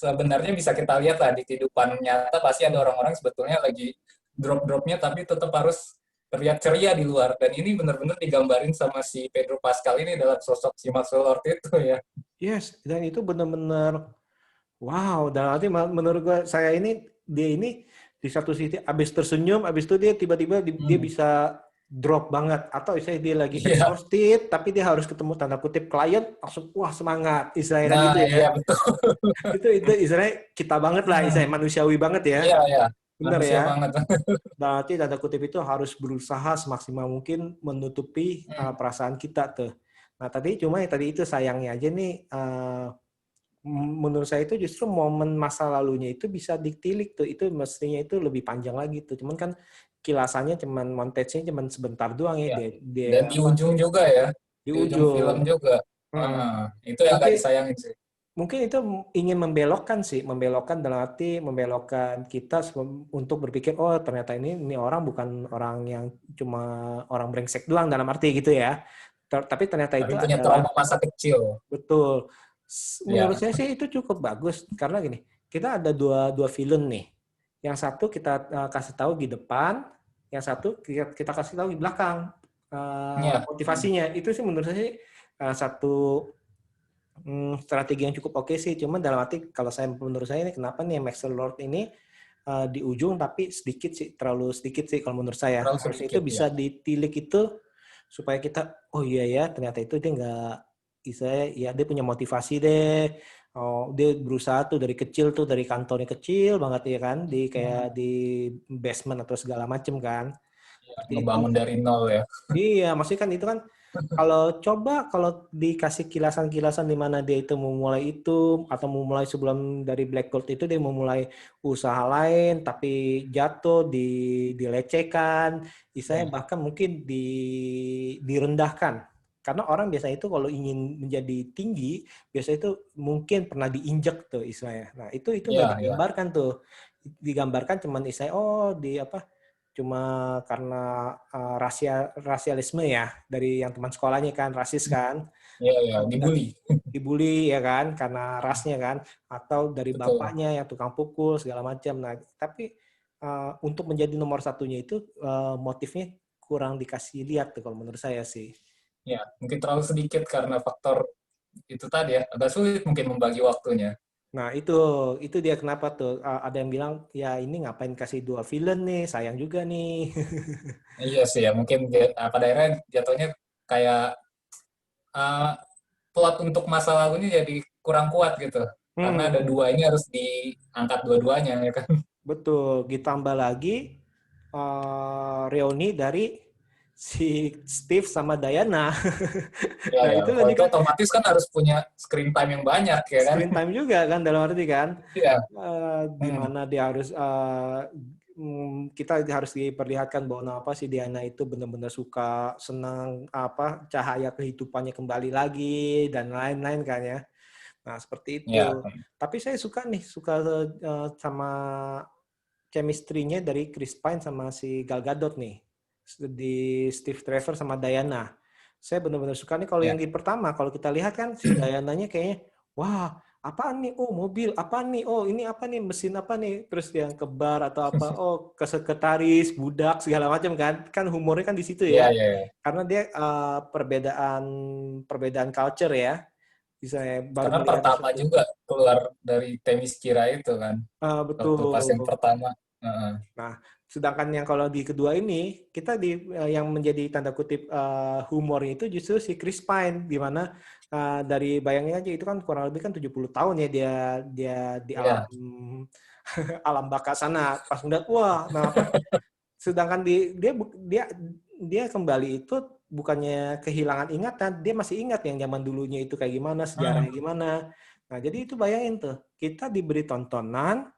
Speaker 2: sebenarnya bisa kita lihat lah di kehidupan nyata pasti ada orang-orang sebetulnya lagi drop-dropnya tapi tetap harus terlihat ceria di luar. Dan ini benar-benar digambarin sama si Pedro Pascal ini dalam sosok si Maxwell Lord itu ya.
Speaker 1: Yes, dan itu benar-benar wow, dan nanti menurut gua saya ini dia ini di satu sisi abis tersenyum, abis itu dia tiba-tiba dia
Speaker 2: Hmm.
Speaker 1: bisa drop banget, atau istilahnya dia lagi
Speaker 2: Iya.
Speaker 1: exhausted tapi dia harus ketemu tanda kutip klien langsung wah semangat istilahnya kan
Speaker 2: Nah,
Speaker 1: gitu ya.
Speaker 2: iya betul.
Speaker 1: Itu istilahnya kita banget lah, istilahnya
Speaker 2: Hmm.
Speaker 1: manusiawi banget ya.
Speaker 2: Iya, iya.
Speaker 1: Bener
Speaker 2: Manusia
Speaker 1: ya.
Speaker 2: banget.
Speaker 1: Berarti tanda kutip itu harus berusaha semaksimal mungkin menutupi
Speaker 2: Hmm.
Speaker 1: perasaan kita tuh. Nah tadi cuma ya tadi itu sayangnya aja nih menurut saya itu justru momen masa lalunya itu bisa ditilik tuh, itu mestinya itu lebih panjang lagi tuh, cuman kan kilasannya cuman montage-nya cuman sebentar doang ya,
Speaker 2: Ya.
Speaker 1: dia
Speaker 2: Dan di
Speaker 1: apa
Speaker 2: ujung juga ya.
Speaker 1: di
Speaker 2: Di ujung film
Speaker 1: ujung.
Speaker 2: juga.
Speaker 1: Mm-mm.
Speaker 2: Itu yang agak
Speaker 1: Mungkin
Speaker 2: disayangin sih.
Speaker 1: mungkin itu ingin membelokkan sih, membelokkan dalam arti membelokkan kita untuk berpikir oh ternyata ini orang bukan orang yang cuma orang brengsek doang dalam arti gitu ya. Tapi ternyata
Speaker 2: Tapi
Speaker 1: itu
Speaker 2: punya
Speaker 1: adalah
Speaker 2: trauma masa kecil.
Speaker 1: betul. Menurut
Speaker 2: Ya.
Speaker 1: saya sih itu cukup bagus karena gini, kita ada dua dua film nih. Yang satu kita kasih tahu di depan, yang satu kita kasih tahu di belakang
Speaker 2: Ya.
Speaker 1: motivasinya. Itu sih menurut saya satu strategi yang cukup oke sih. Cuman dalam arti kalau menurut saya ini kenapa nih Max Lord ini di ujung tapi sedikit sih, terlalu sedikit sih kalau menurut saya.
Speaker 2: Terlalu
Speaker 1: Harusnya itu
Speaker 2: sedikit ya.
Speaker 1: bisa ditilik itu supaya kita, oh iya ya ternyata itu dia nggak, saya ya dia punya motivasi deh. Oh, dia berusaha tuh dari kecil tuh, dari kantornya kecil banget ya kan, di kayak di basement atau segala macem kan.
Speaker 2: Ya,
Speaker 1: Seperti itu.
Speaker 2: ngebangun dari nol ya.
Speaker 1: Iya, maksudnya kan itu kan kalau dikasih kilasan-kilasan di mana dia itu memulai itu atau memulai sebelum dari Black Gold itu dia memulai usaha lain tapi jatuh, dilecehkan, istilahnya
Speaker 2: Ya,
Speaker 1: bahkan mungkin direndahkan. Karena orang biasanya itu kalau ingin menjadi tinggi, biasanya itu mungkin pernah diinjak tuh istilahnya. Nah, itu nggak
Speaker 2: ya, ya.
Speaker 1: digambarkan tuh. Digambarkan cuman istilahnya oh di apa? Cuma karena rasialisme ya dari yang teman sekolahnya kan rasis kan,
Speaker 2: Ya, ya,
Speaker 1: dan
Speaker 2: dibully.
Speaker 1: dibully ya kan karena rasnya kan, atau dari
Speaker 2: Betul.
Speaker 1: bapaknya yang tukang pukul segala macam. Nah tapi untuk menjadi nomor satunya itu motifnya kurang dikasih lihat tuh kalau menurut saya sih.
Speaker 2: Ya, mungkin terlalu sedikit karena faktor itu tadi ya, agak sulit mungkin membagi waktunya.
Speaker 1: Nah itu dia kenapa tuh ada yang bilang ya ini ngapain kasih dua villain nih, sayang juga nih.
Speaker 2: Iya sih ya, mungkin pada akhirnya jatuhnya kayak uh, plot untuk masa lalunya jadi kurang kuat gitu. Karena ada
Speaker 1: Hmm.
Speaker 2: dua ini harus diangkat dua-duanya ya kan.
Speaker 1: Betul, ditambah lagi reuni dari si Steve sama Diana.
Speaker 2: Ya
Speaker 1: Nah
Speaker 2: ya,
Speaker 1: itu kan
Speaker 2: kalau itu
Speaker 1: juga
Speaker 2: otomatis kan harus punya screen time yang banyak ya kan.
Speaker 1: screen time juga kan dalam arti kan,
Speaker 2: Iya.
Speaker 1: di
Speaker 2: Hmm.
Speaker 1: mana dia harus kita harus diperlihatkan bahwa apa si Diana itu benar-benar suka, senang apa cahaya kehidupannya kembali lagi dan lain-lain kan ya. Nah seperti
Speaker 2: Ya.
Speaker 1: itu. Tapi saya suka sama chemistry-nya dari Chris Pine sama si Gal Gadot nih di Steve Trevor sama Diana. Saya benar-benar suka nih kalau
Speaker 2: Ya.
Speaker 1: yang di pertama, kalau kita lihat kan si Diana-nya kayaknya wah, apaan nih? Oh, mobil. Apa nih? Oh, ini apa nih? Mesin apa nih? Terus yang ke bar atau apa? Oh, ke sekretaris, budak segala macam kan. Kan humornya kan di situ
Speaker 2: Iya,
Speaker 1: ya.
Speaker 2: iya, iya.
Speaker 1: Karena dia perbedaan perbedaan culture ya. Bisa baru
Speaker 2: Karena
Speaker 1: melihat di
Speaker 2: pertama
Speaker 1: situ.
Speaker 2: juga keluar dari Temis Kira itu kan. Waktu pas yang
Speaker 1: Betul.
Speaker 2: pertama. Heeh.
Speaker 1: Nah, sedangkan yang kalau di kedua ini, kita yang menjadi tanda kutip humor itu justru si Chris Pine, di mana dari bayangin aja itu kan kurang lebih kan 70 tahun ya dia dia di alam
Speaker 2: Iya.
Speaker 1: alam baka sana. Pas ngeliat, wah, nah apa? Sedangkan dia dia kembali itu bukannya kehilangan ingatan, dia masih ingat yang zaman dulunya itu kayak gimana,
Speaker 2: Hmm.
Speaker 1: sejarahnya gimana. Nah, jadi itu bayangin tuh, kita diberi tontonan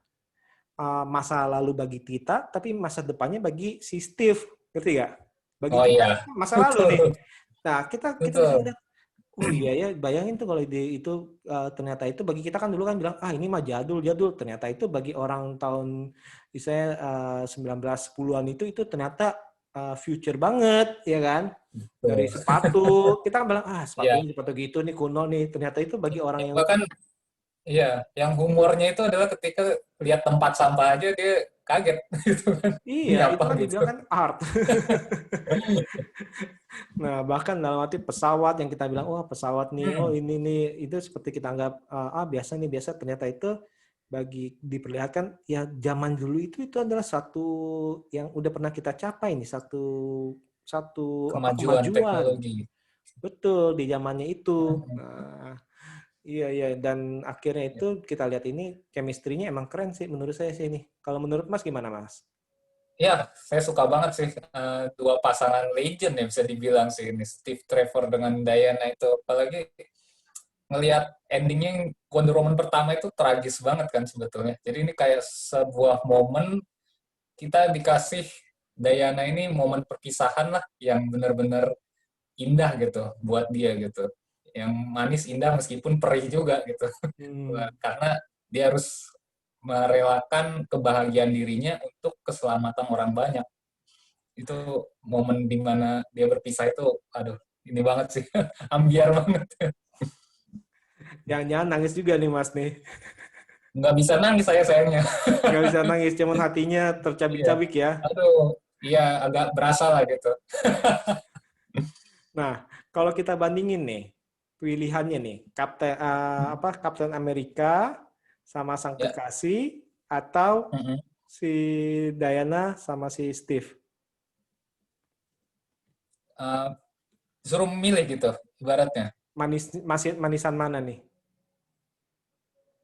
Speaker 1: masa lalu bagi kita, tapi masa depannya bagi si Steve, ngerti nggak? Bagi
Speaker 2: Oh
Speaker 1: kita
Speaker 2: iya.
Speaker 1: masa lalu nih.
Speaker 2: Betul.
Speaker 1: Nah, kita bisa
Speaker 2: Betul.
Speaker 1: lihat, oh iya ya, bayangin tuh kalau itu ternyata itu bagi kita kan dulu kan bilang, ini mah jadul jadul. Ternyata itu bagi orang tahun misalnya 1910-an itu ternyata future banget, ya kan? Dari
Speaker 2: Betul.
Speaker 1: sepatu, kita kan bilang,
Speaker 2: Iya.
Speaker 1: sepatunya sepatu gitu nih kuno nih. Ternyata itu bagi orang yang
Speaker 2: Bahkan iya, yang humornya itu adalah ketika lihat tempat sampah aja dia kaget gitu kan. Ini
Speaker 1: iya, itu
Speaker 2: apa
Speaker 1: kan
Speaker 2: gitu.
Speaker 1: dibilang kan art. Nah, bahkan dalam arti pesawat yang kita bilang, wah pesawat nih, oh
Speaker 2: Hmm.
Speaker 1: ini nih, itu seperti kita anggap, biasa nih, biasa. Ternyata itu bagi diperlihatkan, ya zaman dulu itu adalah satu yang udah pernah kita capai nih, satu satu apa
Speaker 2: Kemajuan
Speaker 1: kemajuan.
Speaker 2: teknologi.
Speaker 1: Betul, di zamannya itu.
Speaker 2: Hmm.
Speaker 1: Nah, iya, iya. Dan akhirnya itu kita lihat ini, chemistry-nya emang keren sih menurut saya sih ini. Kalau menurut Mas gimana, Mas?
Speaker 2: Ya, saya suka banget sih dua pasangan legend ya bisa dibilang sih ini Steve Trevor dengan Diana itu. Apalagi ngelihat endingnya yang Wonder Woman pertama itu tragis banget kan sebetulnya. Jadi ini kayak sebuah momen kita dikasih Diana ini momen perpisahan lah yang benar-benar indah gitu buat dia gitu. Yang manis indah meskipun perih juga gitu.
Speaker 1: Hmm.
Speaker 2: Karena dia harus merelakan kebahagiaan dirinya untuk keselamatan orang banyak. Itu momen dimana dia berpisah itu, aduh, ini banget sih, ambiar banget.
Speaker 1: Jangan-jangan nangis juga nih, Mas nih.
Speaker 2: Nggak bisa nangis saya sayangnya.
Speaker 1: Nggak bisa nangis, cuman hatinya
Speaker 2: Iya,
Speaker 1: tercabik-cabik ya.
Speaker 2: aduh, iya agak berasa lah gitu.
Speaker 1: Nah, kalau kita bandingin nih, pilihannya nih, Kapten Amerika sama sang
Speaker 2: Ya.
Speaker 1: kekasih atau
Speaker 2: Mm-mm.
Speaker 1: si Diana sama si Steve.
Speaker 2: Eh, Suruh milih gitu, ibaratnya.
Speaker 1: Manisan mana nih?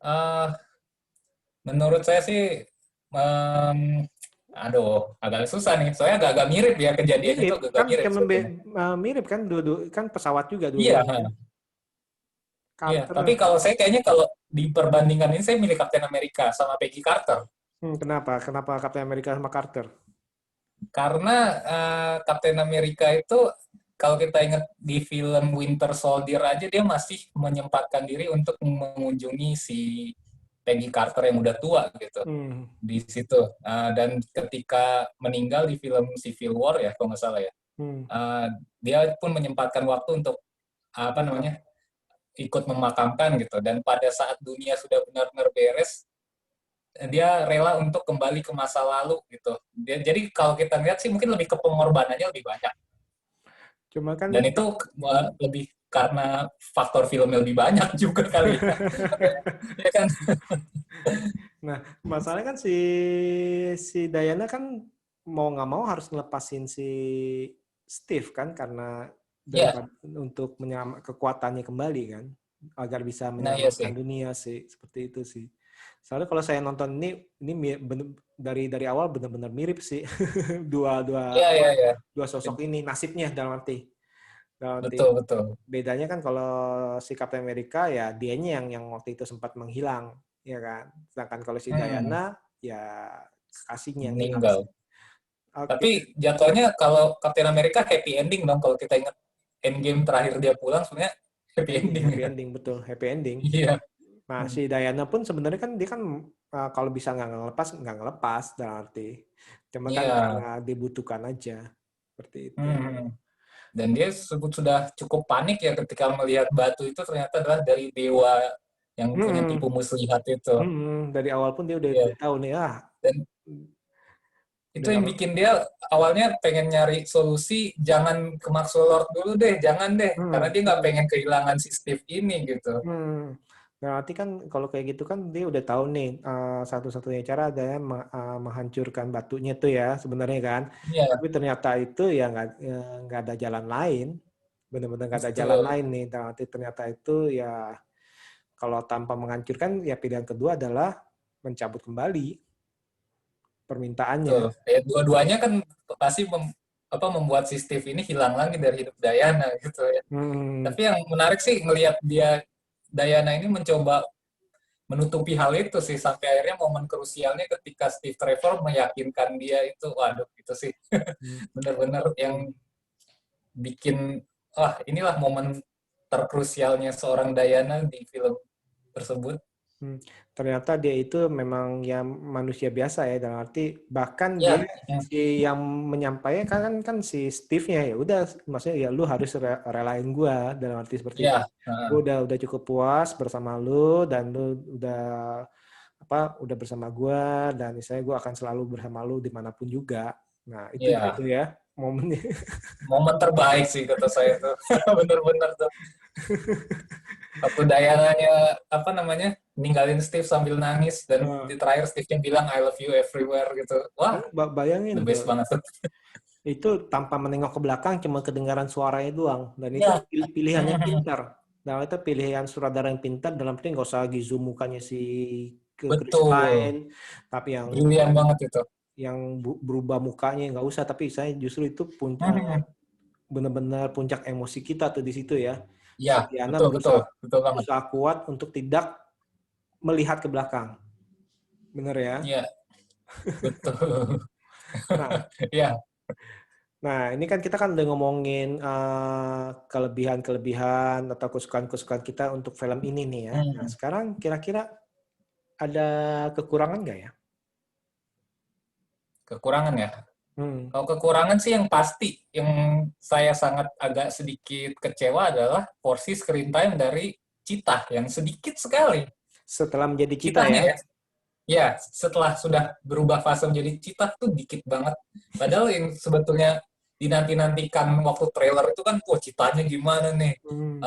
Speaker 2: Eh, Menurut saya sih, em, aduh, agak susah nih. Soalnya agak-agak mirip ya, kejadiannya
Speaker 1: Mirip
Speaker 2: tuh agak
Speaker 1: kan,
Speaker 2: mirip sebetulnya.
Speaker 1: mirip kan, kan pesawat juga
Speaker 2: Iya,
Speaker 1: dua-duanya kan.
Speaker 2: iya.
Speaker 1: Carter,
Speaker 2: Tapi kalau saya kayaknya kalau di perbandingan ini saya milih Captain America sama Peggy Carter.
Speaker 1: kenapa? Kenapa Kapten Amerika sama Carter?
Speaker 2: Karena Captain America itu kalau kita ingat di film Winter Soldier aja dia masih menyempatkan diri untuk mengunjungi si Peggy Carter yang udah tua gitu
Speaker 1: Hmm,
Speaker 2: di situ. Dan ketika meninggal di film Civil War ya kalau nggak salah ya,
Speaker 1: hmm,
Speaker 2: dia pun menyempatkan waktu untuk apa
Speaker 1: Makam.
Speaker 2: namanya ikut memakamkan gitu. Dan pada saat dunia sudah benar-benar beres, dia rela untuk kembali ke masa lalu gitu. Jadi kalau kita lihat sih mungkin lebih ke pengorbanannya lebih banyak.
Speaker 1: Cuma kan,
Speaker 2: Dan itu lebih karena faktor filmnya lebih banyak juga kali ya. Ya kan?
Speaker 1: nah masalahnya kan si Diana kan mau nggak mau harus ngelepasin si Steve kan karena
Speaker 2: Ya,
Speaker 1: daripada untuk kekuatannya kembali kan agar bisa
Speaker 2: nah iya
Speaker 1: menyelamatkan
Speaker 2: sih.
Speaker 1: dunia sih seperti itu sih. Soalnya kalau saya nonton ini dari awal benar-benar mirip sih dua dua
Speaker 2: Iya, iya, iya.
Speaker 1: dua sosok ini nasibnya dalam arti
Speaker 2: Betul, betul.
Speaker 1: bedanya kan kalau si Captain America ya dianya yang waktu itu sempat menghilang ya kan, sedangkan kalau si
Speaker 2: Hmm,
Speaker 1: Diana ya kasihnya yang hilang sih.
Speaker 2: meninggal.
Speaker 1: Oke.
Speaker 2: Tapi jatuhnya kalau Captain America happy ending dong kalau kita ingat Endgame terakhir dia pulang sebenarnya happy ending
Speaker 1: Happy
Speaker 2: ya.
Speaker 1: ending, betul, happy ending.
Speaker 2: Iya.
Speaker 1: Nah
Speaker 2: Hmm.
Speaker 1: si Diana pun sebenarnya kan dia kan kalau bisa nggak ngelepas dalam arti cuma kan
Speaker 2: Iya.
Speaker 1: karena dibutuhkan aja seperti itu.
Speaker 2: Hmm. Dan dia sudah cukup panik ya ketika melihat batu itu ternyata adalah dari dewa yang punya
Speaker 1: Hmm,
Speaker 2: tipu muslihat itu.
Speaker 1: dari awal pun dia udah
Speaker 2: Iya.
Speaker 1: tahu nih
Speaker 2: Dan itu yang
Speaker 1: dengan
Speaker 2: bikin dia awalnya pengen nyari solusi jangan ke Maxwell Lord dulu deh, jangan deh. Karena
Speaker 1: hmm,
Speaker 2: dia nggak pengen kehilangan si Steve ini gitu.
Speaker 1: Hmm. Berarti kan kalau kayak gitu kan dia udah tahu nih satu-satunya cara adalah menghancurkan batunya tuh ya sebenarnya kan.
Speaker 2: Iya,
Speaker 1: Tapi ternyata itu ya nggak ada jalan lain, benar-benar nggak ada jalan
Speaker 2: betul.
Speaker 1: lain nih. Berarti ternyata itu ya kalau tanpa menghancurkan ya pilihan kedua adalah mencabut kembali permintaannya.
Speaker 2: Betul. Ya, dua-duanya kan pasti membuat si Steve ini hilang lagi dari hidup Diana gitu ya.
Speaker 1: Hmm.
Speaker 2: Tapi yang menarik sih ngelihat dia Diana ini mencoba menutupi hal itu sih sampai akhirnya momen krusialnya ketika Steve Trevor meyakinkan dia itu, waduh itu sih
Speaker 1: Hmm.
Speaker 2: benar-benar yang bikin wah inilah momen terkrusialnya seorang Diana di film tersebut.
Speaker 1: Hmm, Ternyata dia itu memang yang manusia biasa ya dalam arti bahkan dia
Speaker 2: Ya, ya,
Speaker 1: si yang menyampaikan kan si Steve-nya ya udah maksudnya ya lu harus relain gua dalam arti seperti itu.
Speaker 2: ya,
Speaker 1: Gua udah cukup puas bersama lu dan lu udah udah bersama gua dan misalnya gua akan selalu bersama lu dimanapun juga. Nah, itu dia
Speaker 2: ya,
Speaker 1: tuh ya momennya.
Speaker 2: momen terbaik sih kata saya tuh. Bener-bener tuh. Waktu Diana-nya apa namanya ninggalin Steve sambil nangis dan
Speaker 1: Nah,
Speaker 2: di terakhir Steve-nya bilang I love you everywhere gitu. Wah,
Speaker 1: bayangin
Speaker 2: the
Speaker 1: tuh
Speaker 2: best banget tuh.
Speaker 1: itu tanpa menengok ke belakang cuma kedengaran suaranya doang dan itu
Speaker 2: Ya,
Speaker 1: pilihan yang pintar. Nah itu pilihan sutradara yang pintar dalam arti nggak usah lagi zoom mukanya si ke Chris
Speaker 2: betul.
Speaker 1: Pine tapi
Speaker 2: Brilian banget itu.
Speaker 1: yang berubah mukanya nggak usah tapi saya justru itu benar-benar puncak emosi kita tuh di situ ya.
Speaker 2: Ya,
Speaker 1: Si Diana
Speaker 2: betul betul, betul banget.
Speaker 1: berusaha kuat untuk tidak melihat ke belakang, benar ya.
Speaker 2: Ya, betul.
Speaker 1: Nah,
Speaker 2: Ya,
Speaker 1: Nah, ini kan kita kan udah ngomongin kelebihan-kelebihan atau kesukaan-kesukaan kita untuk film ini nih ya. Nah,
Speaker 2: hmm,
Speaker 1: sekarang kira-kira ada kekurangan nggak ya?
Speaker 2: kekurangan ya.
Speaker 1: Hmm.
Speaker 2: Kalau kekurangan sih yang pasti, yang saya sangat agak sedikit kecewa adalah porsi screen time dari Cita yang sedikit sekali.
Speaker 1: Setelah menjadi cita
Speaker 2: Citanya
Speaker 1: ya.
Speaker 2: ya, ya setelah sudah berubah fase menjadi Cita tuh dikit banget. Padahal yang sebetulnya dinanti-nantikan waktu trailer itu kan, wah citanya gimana nih,
Speaker 1: Hmm.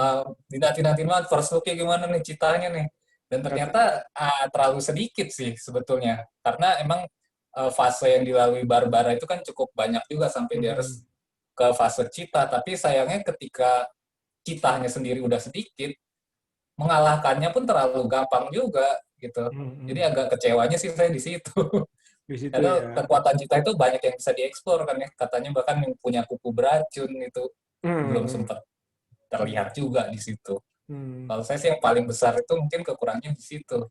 Speaker 2: dinanti-nanti banget first look-nya gimana nih citanya nih, dan
Speaker 1: Kata,
Speaker 2: ternyata terlalu sedikit sih sebetulnya, karena emang fase yang dilalui Barbara itu kan cukup banyak juga sampai dia harus
Speaker 1: hmm.
Speaker 2: ke fase cita, tapi sayangnya ketika citanya sendiri udah sedikit, mengalahkannya pun terlalu gampang juga gitu.
Speaker 1: Hmm.
Speaker 2: Jadi
Speaker 1: Hmm.
Speaker 2: agak kecewanya sih saya di situ.
Speaker 1: Di situ
Speaker 2: Karena
Speaker 1: ya.
Speaker 2: kekuatan cita itu banyak yang bisa dieksplor kan ya. Katanya bahkan yang punya kuku beracun itu belum
Speaker 1: Hmm.
Speaker 2: sempat
Speaker 1: Hmm.
Speaker 2: terlihat juga di situ.
Speaker 1: Hmm.
Speaker 2: Kalau saya sih yang paling besar itu mungkin kekurangannya di situ.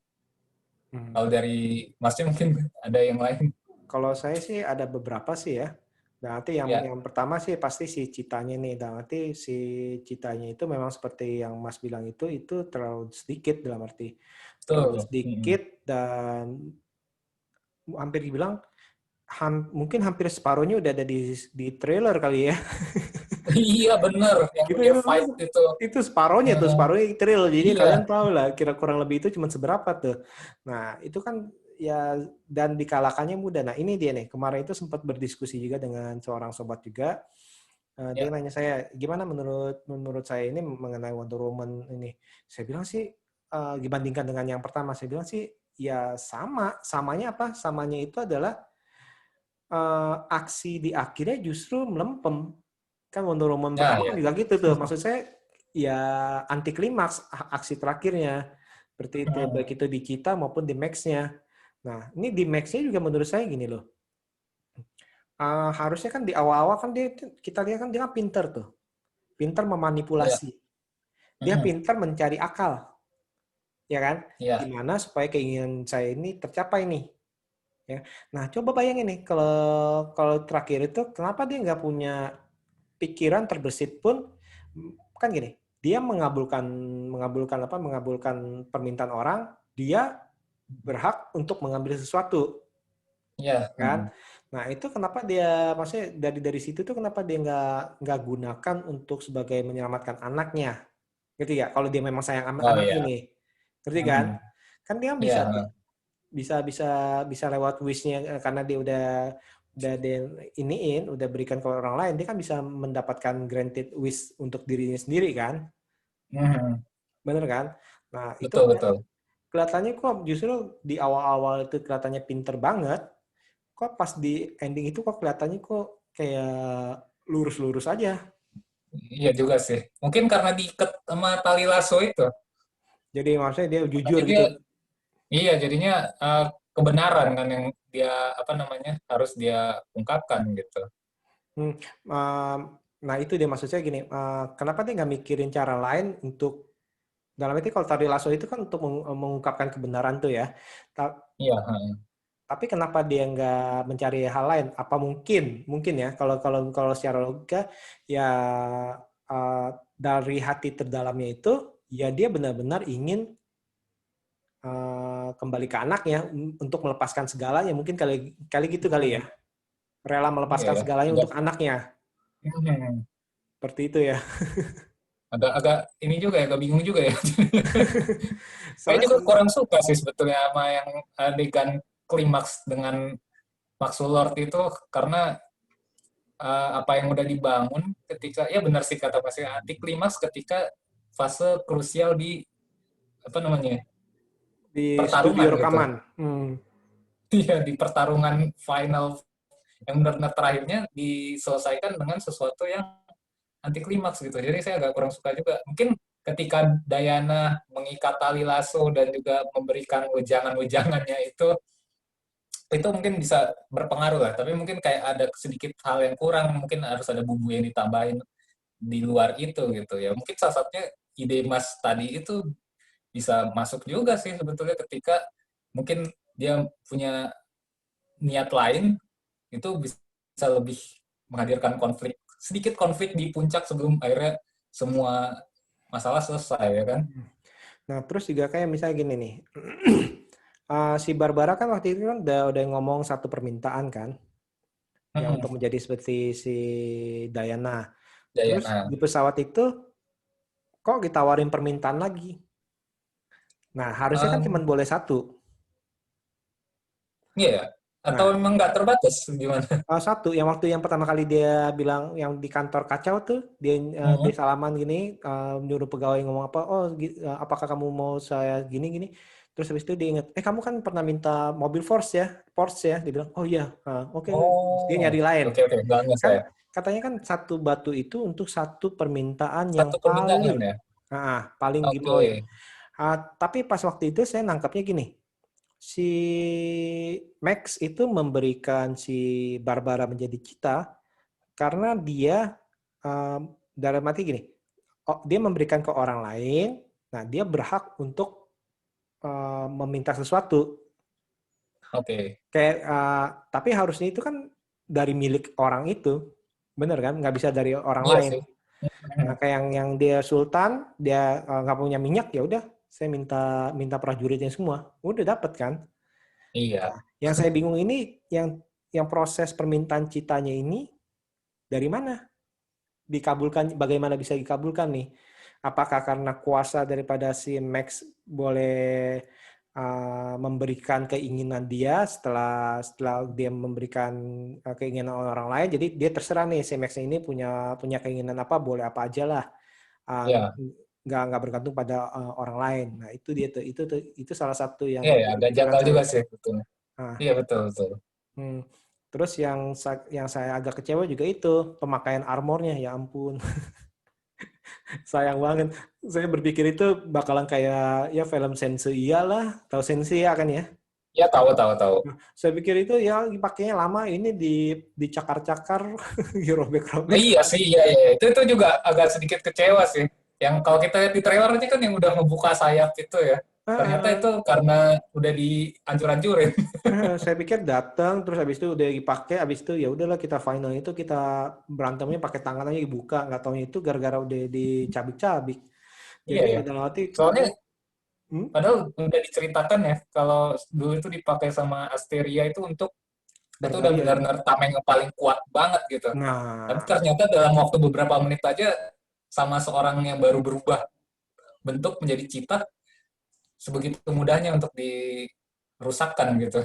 Speaker 1: Hmm.
Speaker 2: Kalau dari Masnya mungkin ada yang lain.
Speaker 1: Kalau saya sih ada beberapa sih ya. Berarti yang
Speaker 2: Ya,
Speaker 1: yang pertama sih pasti si citanya nih. Dan arti si citanya itu memang seperti yang Mas bilang itu terlalu sedikit dalam arti terlalu
Speaker 2: betul.
Speaker 1: sedikit dan hampir dibilang mungkin hampir separuhnya udah ada di trailer kali ya.
Speaker 2: Iya bener, yang
Speaker 1: Gitu
Speaker 2: dia fight itu.
Speaker 1: itu separohnya tuh,
Speaker 2: Eh,
Speaker 1: separohnya trailer. Jadi kalian
Speaker 2: iya,
Speaker 1: tahu lah kira kurang lebih itu cuma seberapa tuh. Nah, itu kan ya dan dikalahkannya mudah. Nah, ini dia nih. Kemarin itu sempat berdiskusi juga dengan seorang sobat juga. Dia
Speaker 2: ya,
Speaker 1: nanya saya, gimana menurut menurut saya ini mengenai Wonder Woman ini. Saya bilang sih dibandingkan dengan yang pertama, saya bilang sih ya sama. Samanya apa? Samanya itu adalah aksi di akhirnya justru melempem. Kan Wonder Woman
Speaker 2: ya,
Speaker 1: pertama kan
Speaker 2: ya.
Speaker 1: juga gitu tuh. Maksud saya ya anti klimaks aksi terakhirnya. Seperti itu baik itu di Cita maupun di Max-nya. Nah, ini di Max-nya juga menurut saya gini loh. Harusnya kan di awal-awal kan kita lihat kan dia kan pinter tuh. Pinter
Speaker 2: Iya,
Speaker 1: memanipulasi. Dia pinter mencari akal, ya kan?
Speaker 2: iya.
Speaker 1: Gimana supaya keinginan saya ini tercapai nih, ya. Nah, coba bayangin nih kalau kalau terakhir itu kenapa dia nggak punya pikiran terbesit pun kan gini, dia mengabulkan mengabulkan apa? Mengabulkan permintaan orang, dia berhak untuk mengambil sesuatu,
Speaker 2: Iya.
Speaker 1: kan? Nah, itu kenapa dia maksudnya dari situ tuh kenapa dia nggak gunakan untuk sebagai menyelamatkan anaknya? Ngerti ya? Kalau dia memang sayang sama
Speaker 2: Oh
Speaker 1: anaknya
Speaker 2: iya.
Speaker 1: nih. Ngerti kan? Kan dia bisa tuh
Speaker 2: Iya.
Speaker 1: bisa bisa bisa lewat wish-nya karena dia udah dia iniin, udah berikan ke orang lain, dia kan bisa mendapatkan granted wish untuk dirinya sendiri kan? Bener kan? Nah, itu
Speaker 2: Betul, betul.
Speaker 1: kelihatannya kok justru di awal-awal itu kelihatannya pinter banget, kok pas di ending itu kok kelihatannya kok kayak lurus-lurus aja.
Speaker 2: Iya juga sih. Mungkin karena diikat sama tali lasso itu.
Speaker 1: Jadi maksudnya dia jujur
Speaker 2: Makanya dia,
Speaker 1: gitu.
Speaker 2: iya jadinya kebenaran kan yang dia apa namanya harus dia ungkapkan gitu.
Speaker 1: Hmm, nah itu dia maksud saya gini, kenapa dia nggak mikirin cara lain untuk dalam arti kalau tari lasso itu kan untuk mengungkapkan kebenaran tuh ya.
Speaker 2: Iya,
Speaker 1: Tapi kenapa dia nggak mencari hal lain? Apa mungkin ya kalau kalau kalau secara logika ya dari hati terdalamnya itu ya dia benar-benar ingin kembali ke anaknya untuk melepaskan segalanya. Mungkin kali kali gitu kali ya. Rela
Speaker 2: iya
Speaker 1: melepaskan
Speaker 2: ya.
Speaker 1: segalanya
Speaker 2: Agak,
Speaker 1: untuk anaknya.
Speaker 2: hmm,
Speaker 1: Seperti itu ya.
Speaker 2: agak ini juga ya, agak bingung juga ya. Saya
Speaker 1: Soalnya
Speaker 2: juga kurang suka sih sebetulnya sama yang adegan klimaks dengan Max Lord itu karena apa yang udah dibangun ketika ya benar sih kata Mas ya, anti klimaks ketika fase krusial di apa namanya
Speaker 1: di studio
Speaker 2: pertarungan gitu.
Speaker 1: rekaman. Hmm.
Speaker 2: Iya, di pertarungan final yang benar-benar terakhirnya diselesaikan dengan sesuatu yang anti klimaks gitu. Jadi saya agak kurang suka juga. Mungkin ketika Diana mengikat tali lasso dan juga memberikan wejangan-wejangannya itu mungkin bisa berpengaruh lah. Tapi mungkin kayak ada sedikit hal yang kurang. Mungkin harus ada bumbu yang ditambahin di luar itu gitu ya. Mungkin salah satunya ide Mas tadi itu bisa masuk juga sih sebetulnya ketika mungkin dia punya niat lain itu bisa lebih menghadirkan konflik sedikit konflik di puncak sebelum akhirnya semua masalah selesai ya kan.
Speaker 1: Nah, terus juga kayak misalnya gini nih. Si Barbara kan waktu itu kan udah ngomong satu permintaan kan, ya untuk menjadi seperti si Diana. Terus
Speaker 2: Dayana.
Speaker 1: di pesawat itu kok ditawarin permintaan lagi. Nah, harusnya kan cuma
Speaker 2: Um,
Speaker 1: boleh satu.
Speaker 2: iya ya. Atau
Speaker 1: Nah,
Speaker 2: memang nggak terbatas gimana?
Speaker 1: satu yang waktu yang pertama kali dia bilang yang di kantor kacau tuh, dia
Speaker 2: Mhm.
Speaker 1: salaman gini, nyuruh pegawai ngomong apa, oh apakah kamu mau saya gini gini, terus habis itu dia ingat, kamu kan pernah minta mobil Porsche ya, dia bilang, oh iya, oke, dia
Speaker 2: Oh,
Speaker 1: nyari lain,
Speaker 2: oke oke, bangga
Speaker 1: kan
Speaker 2: saya.
Speaker 1: katanya kan satu batu itu untuk satu permintaan yang
Speaker 2: Satu permintaan
Speaker 1: paling,
Speaker 2: ya.
Speaker 1: paling
Speaker 2: Oke.
Speaker 1: dimauin. Tapi pas waktu itu saya nangkapnya gini, si Max itu memberikan si Barbara menjadi Cita karena dia dalam arti gini, dia memberikan ke orang lain, nah dia berhak untuk meminta sesuatu.
Speaker 2: Oke.
Speaker 1: Kayak tapi harusnya itu kan dari milik orang itu, bener kan? Nggak bisa dari orang
Speaker 2: Iya
Speaker 1: lain.
Speaker 2: sih.
Speaker 1: Nah, kayak yang dia Sultan, dia nggak punya minyak, ya udah, saya minta minta prajuritnya semua, udah dapat kan?
Speaker 2: Iya.
Speaker 1: Nah, yang saya bingung ini, yang proses permintaan citanya ini dari mana? Dikabulkan, bagaimana bisa dikabulkan nih? Apakah karena kuasa daripada si Max boleh memberikan keinginan dia setelah dia memberikan keinginan orang lain, jadi dia terserah nih si Max ini punya punya keinginan apa, boleh apa aja lah. Uh,
Speaker 2: Iya.
Speaker 1: nggak bergantung pada orang lain. Nah itu dia tuh itu salah satu yang
Speaker 2: Iya, ya,
Speaker 1: menjadi
Speaker 2: agak
Speaker 1: pikiran
Speaker 2: janggal
Speaker 1: saya.
Speaker 2: juga sih betul.
Speaker 1: Nah,
Speaker 2: Iya betul betul.
Speaker 1: hmm. Terus yang saya agak kecewa juga itu pemakaian armornya, ya ampun, sayang banget. Saya berpikir itu bakalan kayak ya film Sensei lah, tahu Sensei ya kan ya?
Speaker 2: Ya tahu tahu tahu.
Speaker 1: Saya pikir itu ya dipakainya lama, ini dicakar-cakar, dirobek-robek.
Speaker 2: Iya sih, iya iya. Itu juga agak sedikit kecewa sih. Yang kalau kita lihat di trailer ini kan yang udah ngebuka sayap itu ya. Ternyata itu karena udah dihancur-hancurin.
Speaker 1: Saya pikir datang terus habis itu udah dipakai, habis itu ya udahlah kita final itu kita berantemnya pakai tangan aja dibuka, nggak taunya itu gara-gara udah dicabik-cabik.
Speaker 2: Iya
Speaker 1: Jadi
Speaker 2: ya.
Speaker 1: dalam arti
Speaker 2: Soalnya
Speaker 1: hmm?
Speaker 2: padahal udah diceritakan ya kalau dulu itu dipakai sama Asteria itu udah
Speaker 1: Berbahaya ya.
Speaker 2: benar-benar tameng yang paling kuat banget gitu. Tapi
Speaker 1: Nah,
Speaker 2: ternyata dalam waktu beberapa menit aja sama seorang yang baru berubah bentuk menjadi cita sebegitu mudahnya untuk dirusakkan gitu.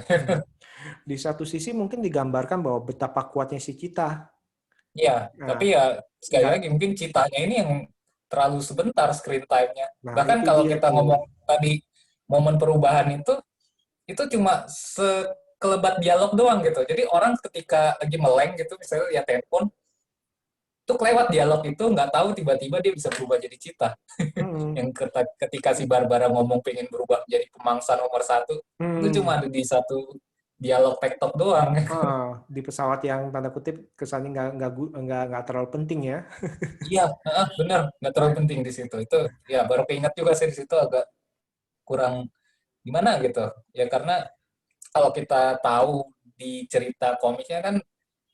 Speaker 1: di satu sisi mungkin digambarkan bahwa betapa kuatnya si Cita.
Speaker 2: Iya,
Speaker 1: Nah,
Speaker 2: tapi ya sekali
Speaker 1: nggak,
Speaker 2: lagi mungkin citanya ini yang terlalu sebentar screen time-nya.
Speaker 1: nah
Speaker 2: Bahkan
Speaker 1: itu
Speaker 2: kalau
Speaker 1: dia
Speaker 2: kita
Speaker 1: tuh.
Speaker 2: ngomong tadi momen perubahan itu cuma sekelebat dialog doang gitu. Jadi orang ketika lagi meleng gitu, misalnya lihat handphone, tuh kelewat dialog itu nggak tahu tiba-tiba dia bisa berubah jadi cita.
Speaker 1: Hmm,
Speaker 2: Yang ketika si Barbara ngomong pengen berubah menjadi pemangsa nomor satu, itu
Speaker 1: hmm.
Speaker 2: cuma ada di satu dialog tektok doang.
Speaker 1: Di pesawat yang tanda kutip kesannya nggak terlalu penting ya.
Speaker 2: Iya, benar, nggak terlalu penting di situ. Itu ya baru keinget juga sih di situ agak kurang gimana gitu. Ya karena kalau kita tahu di cerita komiknya kan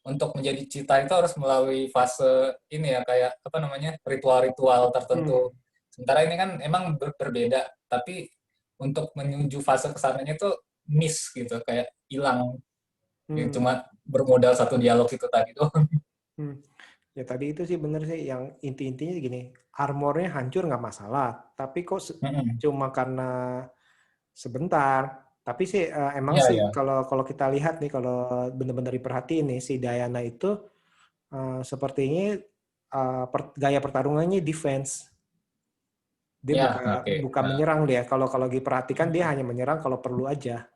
Speaker 2: untuk menjadi cita itu harus melalui fase ini ya kayak apa namanya ritual-ritual tertentu.
Speaker 1: Hmm,
Speaker 2: Sementara ini kan emang berbeda, tapi untuk menuju fase kesananya itu miss gitu, kayak hilang. Yang
Speaker 1: hmm,
Speaker 2: cuma bermodal satu dialog itu tadi doang.
Speaker 1: hmm. Ya tadi itu sih bener sih, yang inti-intinya gini, armornya hancur nggak masalah, tapi kok cuma karena sebentar. Tapi sih emang
Speaker 2: Iya,
Speaker 1: sih
Speaker 2: ya.
Speaker 1: kalau kalau kita lihat nih, kalau benar-benar diperhatiin nih si Diana itu sepertinya gaya pertarungannya defense. Dia
Speaker 2: Ya,
Speaker 1: bukan
Speaker 2: oke.
Speaker 1: bukan
Speaker 2: Nah,
Speaker 1: menyerang dia. Kalau diperhatikan dia hanya menyerang kalau perlu aja.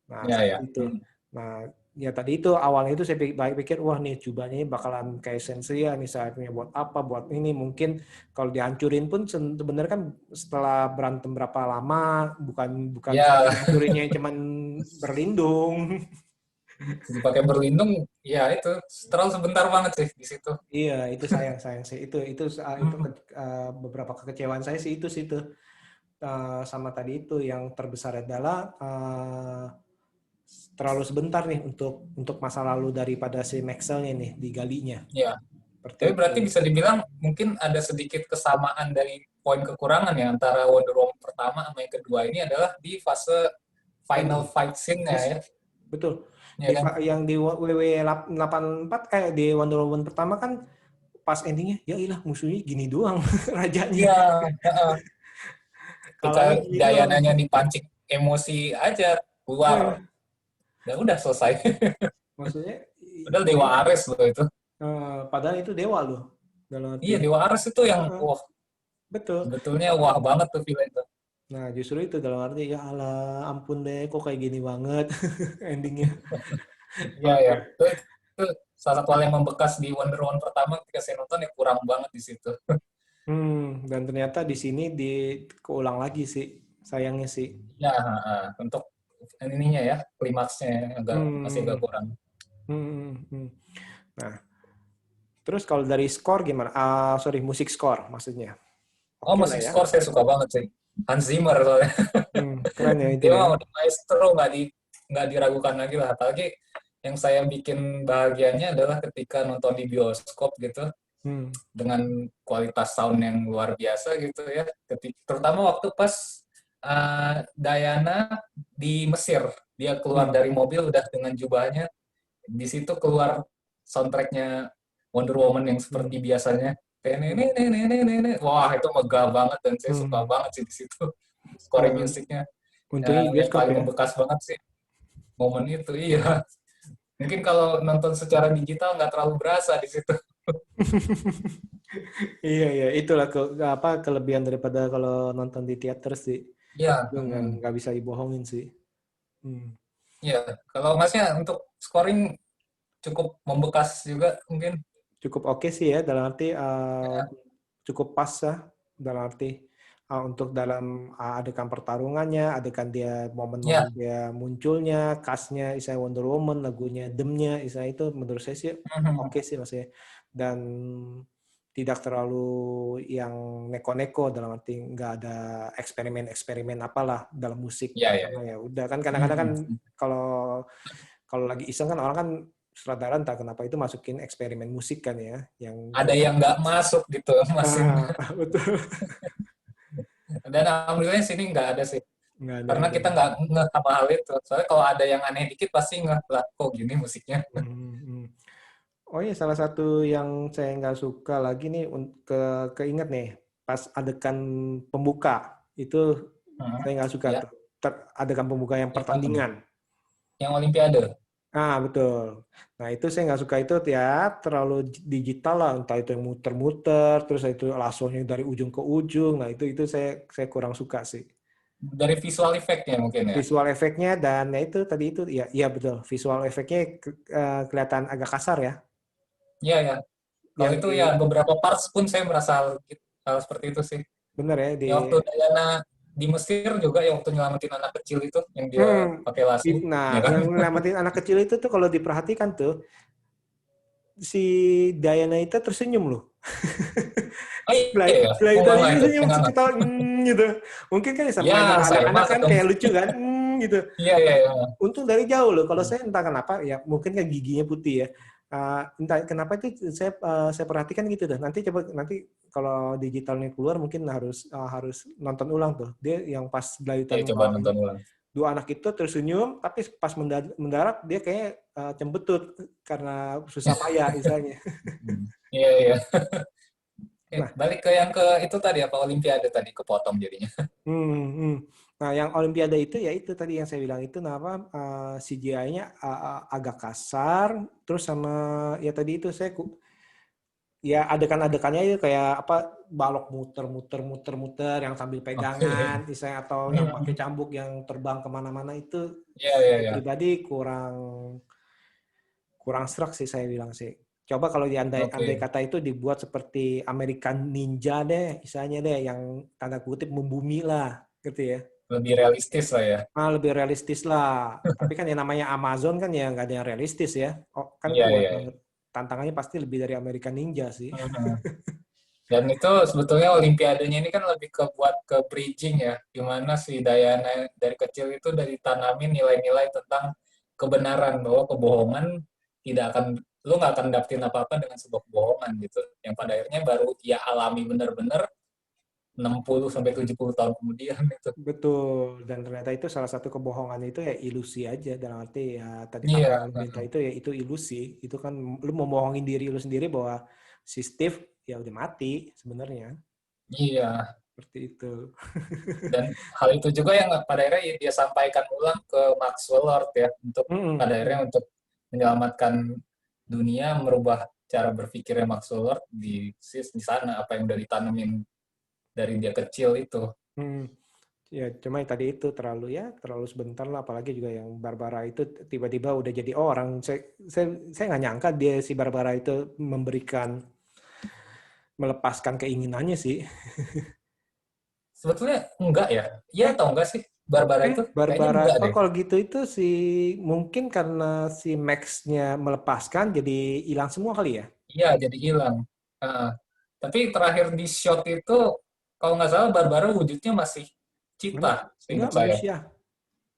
Speaker 1: Nah,
Speaker 2: ya,
Speaker 1: seperti
Speaker 2: ya.
Speaker 1: itu. Nah, ya tadi itu awalnya itu saya pikir wah nih cobanya ini bakalan kayak Sensei ya nih, saya punya buat apa, buat ini mungkin kalau dihancurin pun sebenarnya kan setelah berantem berapa lama, bukan bukan cuma
Speaker 2: Ya,
Speaker 1: dihancurinnya yang cuman berlindung.
Speaker 2: dipakai berlindung, ya itu terlalu sebentar banget sih di situ.
Speaker 1: Iya, itu sayang sayang sih. Itu beberapa kekecewaan saya sih itu. Sama tadi itu yang terbesar adalah terlalu sebentar nih untuk masa lalu daripada si Maxwell-nya nih digalinya.
Speaker 2: Ya,
Speaker 1: Seperti
Speaker 2: tapi
Speaker 1: itu.
Speaker 2: berarti bisa dibilang mungkin ada sedikit kesamaan dari poin kekurangan ya antara Wonder Woman pertama sama yang kedua ini adalah di fase final
Speaker 1: Ending.
Speaker 2: fight scene-nya
Speaker 1: Yes,
Speaker 2: ya.
Speaker 1: betul.
Speaker 2: Ya kan?
Speaker 1: Yang di WW84 di Wonder Woman pertama kan pas endingnya ya ilah musuhnya gini doang rajanya.
Speaker 2: Iya, heeh. Ketika
Speaker 1: Kalahnya gini doang.
Speaker 2: Diana-nya dipancing emosi aja keluar. Dan udah selesai.
Speaker 1: Maksudnya,
Speaker 2: Padahal Dewa Ares loh itu.
Speaker 1: padahal itu dewa loh, dalam
Speaker 2: Iya,
Speaker 1: arti.
Speaker 2: Dewa Ares itu yang,
Speaker 1: Heeh,
Speaker 2: wah,
Speaker 1: betul.
Speaker 2: sebetulnya wah banget tuh film itu.
Speaker 1: Nah, justru itu dalam arti, ya Allah, ampun deh, kok kayak gini banget endingnya.
Speaker 2: Iya, ya.
Speaker 1: Oke.
Speaker 2: Itu salah satu hal yang membekas di Wonder Woman pertama ketika saya nonton ya kurang banget di situ.
Speaker 1: Dan ternyata di sini keulang lagi sih, sayangnya sih.
Speaker 2: Ya, untuk ininya ya, klimaksnya agak masih agak
Speaker 1: Hmm,
Speaker 2: kurang.
Speaker 1: hmm, hmm. Nah, terus kalau dari skor gimana? Sorry, musik skor maksudnya.
Speaker 2: Oh,
Speaker 1: Oke lah
Speaker 2: musik
Speaker 1: ya.
Speaker 2: score saya suka banget sih. Hans Zimmer soalnya.
Speaker 1: Keren ya itu
Speaker 2: Dia
Speaker 1: ya.
Speaker 2: mah udah maestro, nggak diragukan lagi lah. Apalagi yang saya bikin bahagianya adalah ketika nonton di bioskop gitu
Speaker 1: Hmm,
Speaker 2: dengan kualitas sound yang luar biasa gitu ya. Terutama waktu pas Diana di Mesir, dia keluar
Speaker 1: hmm,
Speaker 2: dari mobil udah dengan jubahnya, di situ keluar soundtracknya Wonder Woman yang
Speaker 1: hmm,
Speaker 2: seperti biasanya.
Speaker 1: hmm,
Speaker 2: Wah, itu megah banget dan saya suka
Speaker 1: hmm.
Speaker 2: banget sih di situ. Scoring
Speaker 1: Oh,
Speaker 2: musiknya
Speaker 1: untungnya di
Speaker 2: yang
Speaker 1: bioskop
Speaker 2: paling
Speaker 1: ya.
Speaker 2: membekas banget sih momen itu. Iya. Mungkin kalau nonton secara digital nggak terlalu berasa di situ.
Speaker 1: Iya, iya, itulah apa kelebihan daripada kalau nonton di teater sih.
Speaker 2: Iya.
Speaker 1: Itu nggak bisa dibohongin sih. Hmm.
Speaker 2: Iya. Kalau masnya untuk scoring cukup membekas juga mungkin.
Speaker 1: Cukup oke sih ya, dalam arti cukup pas ya, dalam arti untuk dalam adegan pertarungannya, adegan dia momen-momen
Speaker 2: Iya.
Speaker 1: dia munculnya, cast-nya, Isaiah Wonder Woman, lagunya Them-nya, Isaiah itu menurut saya sih oke sih maksudnya. Dan tidak terlalu yang neko-neko dalam arti nggak ada eksperimen-eksperimen apalah dalam musik
Speaker 2: Iya, iya.
Speaker 1: karena ya udah kan kadang-kadang kan kalau kalau lagi iseng kan orang kan sutradara entah kenapa itu masukin eksperimen musik kan ya yang
Speaker 2: Ada yang nggak masuk gitu, masin.
Speaker 1: betul
Speaker 2: Dan alhamdulillah sini nggak ada sih.
Speaker 1: nggak ada
Speaker 2: Karena
Speaker 1: itu.
Speaker 2: kita nggak ngeh sama hal itu. Soalnya kalau ada yang aneh dikit pasti ngeh lah, kok gini musiknya.
Speaker 1: Hmm, hmm. Oh iya, salah satu yang saya nggak suka lagi nih keinget nih pas adegan pembuka itu
Speaker 2: Hmm.
Speaker 1: saya nggak suka
Speaker 2: Ya,
Speaker 1: tuh. Adegan pembuka yang
Speaker 2: yang mana tuh?
Speaker 1: pertandingan.
Speaker 2: Yang Olimpiade.
Speaker 1: Betul. Nah itu saya nggak suka itu ya terlalu digital lah, entah itu yang muter-muter, terus itu langsungnya dari ujung ke ujung. Nah itu saya kurang suka sih.
Speaker 2: Dari visual effect-nya mungkin ya.
Speaker 1: Visual efeknya dan ya itu tadi itu ya iya betul. Visual efeknya kelihatan agak kasar ya.
Speaker 2: Iya, ya. Kalau
Speaker 1: Yang
Speaker 2: itu
Speaker 1: di
Speaker 2: ya beberapa parts pun saya merasa hal seperti itu sih.
Speaker 1: bener ya di
Speaker 2: Ya waktu Diana di Mesir juga ya waktu nyelamatin anak kecil itu yang dia pakai lasso,
Speaker 1: Nah,
Speaker 2: ya kan?
Speaker 1: yang nyelamatin anak kecil itu tuh kalau diperhatikan tuh si Diana itu tersenyum loh.
Speaker 2: Oh iya ya,
Speaker 1: Setelah
Speaker 2: oh
Speaker 1: itu
Speaker 2: enggak
Speaker 1: dia
Speaker 2: itu,
Speaker 1: senyum
Speaker 2: enggak enggak.
Speaker 1: ketawa gitu. Mungkin kan
Speaker 2: Ya
Speaker 1: sama
Speaker 2: saya
Speaker 1: anak-anak
Speaker 2: mah
Speaker 1: kan
Speaker 2: ketemu.
Speaker 1: kayak lucu kan, gitu.
Speaker 2: Iya iya iya.
Speaker 1: Untung dari jauh loh. Kalau saya entah kenapa ya mungkin kan giginya putih ya. Entah kenapa itu saya perhatikan gitu dah. Nanti kalau digitalnya keluar mungkin harus nonton ulang tuh. Dia yang pas
Speaker 2: Ya
Speaker 1: gelayutan
Speaker 2: coba nonton ulang.
Speaker 1: dua anak itu tersenyum, tapi pas mendarat dia kayak cembetut karena susah payah misalnya.
Speaker 2: Iya iya. Oke,
Speaker 1: Nah,
Speaker 2: balik ke yang ke itu tadi apa Olimpiade tadi kepotong jadinya.
Speaker 1: hmm, hmm. Nah, yang Olimpiade itu ya itu tadi yang saya bilang itu apa CGI-nya agak kasar, terus sama ya tadi itu ya adegan-adegannya itu kayak apa balok muter-muter yang sambil
Speaker 2: Oke.
Speaker 1: pegangan, misalnya atau yang pakai cambuk yang terbang kemana-mana itu
Speaker 2: Iya iya
Speaker 1: saya
Speaker 2: iya.
Speaker 1: pribadi kurang kurang serak sih saya bilang sih. Coba kalau andai
Speaker 2: Oke.
Speaker 1: kata itu dibuat seperti American Ninja deh, misalnya deh yang tanda kutip membumi lah, gitu ya.
Speaker 2: Lebih realistis lah ya.
Speaker 1: Lebih realistis lah. Tapi kan yang namanya Amazon kan ya nggak ada yang realistis ya. Oh, kan
Speaker 2: Iya
Speaker 1: kuat
Speaker 2: iya iya.
Speaker 1: banget. Tantangannya pasti lebih dari American Ninja sih.
Speaker 2: Dan itu sebetulnya Olimpiadenya ini kan lebih ke buat ke bridging ya, gimana si Diana dari kecil itu dari tanamin nilai-nilai tentang kebenaran bahwa kebohongan tidak akan lu nggak akan dapetin apa-apa dengan sebuah kebohongan gitu. Yang pada akhirnya baru ia alami benar-benar 60 sampai 70 tahun kemudian itu.
Speaker 1: Betul. Dan ternyata itu salah satu kebohongan itu ya ilusi aja. Dalam arti ya tadi apa
Speaker 2: Iya,
Speaker 1: yang lu minta itu ya itu ilusi. Itu kan lu mau bohongin diri lu sendiri bahwa si Steve ya udah mati sebenarnya.
Speaker 2: iya.
Speaker 1: seperti itu.
Speaker 2: Dan hal itu juga yang pada akhirnya dia sampaikan ulang ke Maxwell Lord ya, untuk pada akhirnya untuk menyelamatkan dunia, merubah cara berpikirnya Maxwell Lord di sana, apa yang udah ditanemin dari dia kecil itu.
Speaker 1: Ya, cuma yang tadi itu terlalu sebentar lah, apalagi juga yang Barbara itu tiba-tiba udah jadi orang. Saya nggak nyangka dia si Barbara itu melepaskan keinginannya sih.
Speaker 2: Sebetulnya enggak ya? Iya atau enggak sih Barbara itu? Kayaknya
Speaker 1: Barbara,
Speaker 2: enggak deh.
Speaker 1: kalau gitu itu mungkin karena si Max-nya melepaskan jadi hilang semua kali ya?
Speaker 2: Iya, jadi hilang. Heeh. Tapi terakhir di shot itu, kalau nggak salah Barbara wujudnya masih Cita,
Speaker 1: Enggak,
Speaker 2: seingat saya.
Speaker 1: manusia.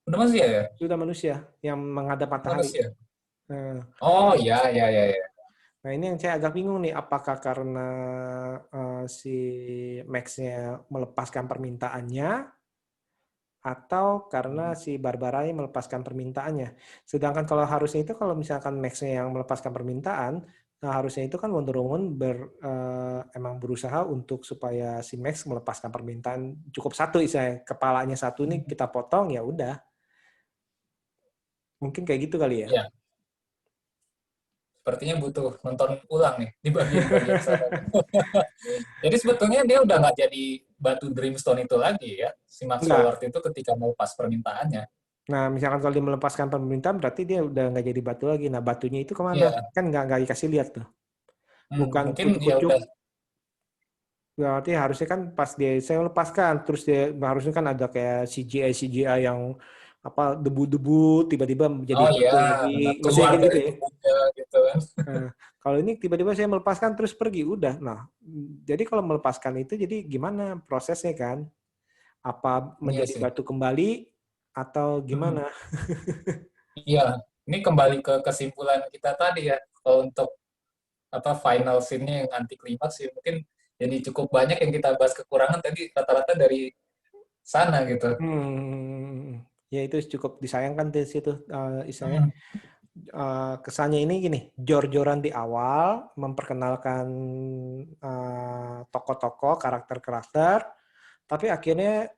Speaker 2: Udah masih ya?
Speaker 1: Sudah manusia yang menghadap matahari.
Speaker 2: Manusia.
Speaker 1: Nah,
Speaker 2: Oh iya, iya, iya, iya.
Speaker 1: nah, ini yang saya agak bingung nih, apakah karena si Max-nya melepaskan permintaannya, atau karena si Barbaranya melepaskan permintaannya. Sedangkan kalau harusnya itu kalau misalkan Max-nya yang melepaskan permintaan, nah harusnya itu kan Wonder Woman emang berusaha untuk supaya si Max melepaskan permintaan cukup satu, misalnya kepalanya satu nih kita potong ya udah. Mungkin kayak gitu kali ya.
Speaker 2: Iya, sepertinya butuh nonton ulang nih di bagian-bagian sana. Jadi sebetulnya dia udah nggak jadi batu Dreamstone itu lagi ya, si Maxwell
Speaker 1: Enggak.
Speaker 2: Lord itu ketika melepas permintaannya.
Speaker 1: Nah, misalkan kalau dia melepaskan permintaan, berarti dia udah nggak jadi batu lagi. Nah, batunya itu kemana?
Speaker 2: Iya,
Speaker 1: Kan nggak dikasih lihat tuh. Bukan
Speaker 2: mungkin ya
Speaker 1: pucuk-pucuk.
Speaker 2: udah.
Speaker 1: Berarti harusnya kan pas dia saya lepaskan, terus dia harusnya kan ada kayak CGI yang apa debu-debu tiba-tiba menjadi
Speaker 2: Oh
Speaker 1: batu
Speaker 2: ya,
Speaker 1: lagi. Maksudnya
Speaker 2: keluar
Speaker 1: gitu
Speaker 2: dari
Speaker 1: ya.
Speaker 2: tubuhnya gitu kan.
Speaker 1: Nah, kalau ini tiba-tiba saya melepaskan terus pergi, udah. Nah, jadi kalau melepaskan itu jadi gimana prosesnya kan? Apa
Speaker 2: Iya
Speaker 1: menjadi
Speaker 2: sih.
Speaker 1: batu kembali atau
Speaker 2: Hmm.
Speaker 1: gimana?
Speaker 2: Iya, ini kembali ke kesimpulan kita tadi ya. Kalau untuk apa final scene-nya yang anti klimaks sih mungkin jadi cukup banyak yang kita bahas kekurangan tadi rata-rata dari sana gitu.
Speaker 1: Ya itu cukup disayangkan di situ. Istilahnya
Speaker 2: Hmm.
Speaker 1: kesannya ini gini, jor-joran di awal memperkenalkan tokoh-tokoh, karakter-karakter, tapi akhirnya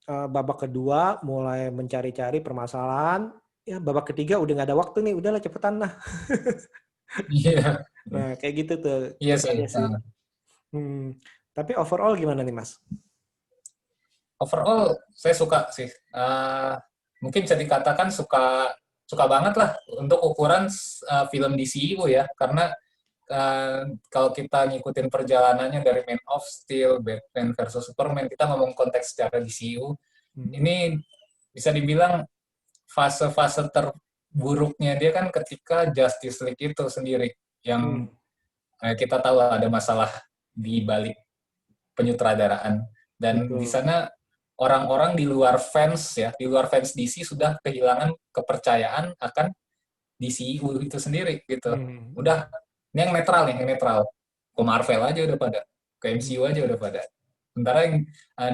Speaker 1: babak kedua mulai mencari-cari permasalahan, ya babak ketiga udah nggak ada waktu nih, udahlah cepetan lah.
Speaker 2: Iya,
Speaker 1: Nah kayak gitu tuh
Speaker 2: iya sih.
Speaker 1: kesannya sih. Hmm. Tapi overall gimana nih Mas?
Speaker 2: Overall saya suka sih. Mungkin bisa dikatakan suka suka banget lah untuk ukuran film DCU ya, karena kalau kita ngikutin perjalanannya dari Man of Steel, Batman versus Superman, kita ngomong konteks secara DCU,
Speaker 1: Hmm.
Speaker 2: ini bisa dibilang fase-fase terburuknya dia kan ketika Justice League itu sendiri,
Speaker 1: Hmm.
Speaker 2: yang kita tahu ada masalah di balik penyutradaraan, dan di
Speaker 1: Betul.
Speaker 2: sana orang-orang di luar fans ya, di luar fans DC sudah kehilangan kepercayaan akan DCU itu sendiri gitu.
Speaker 1: Hmm.
Speaker 2: Udah, ini yang netral nih, yang netral. Ke Marvel aja udah pada, ke
Speaker 1: Hmm.
Speaker 2: MCU aja udah pada. Sementara yang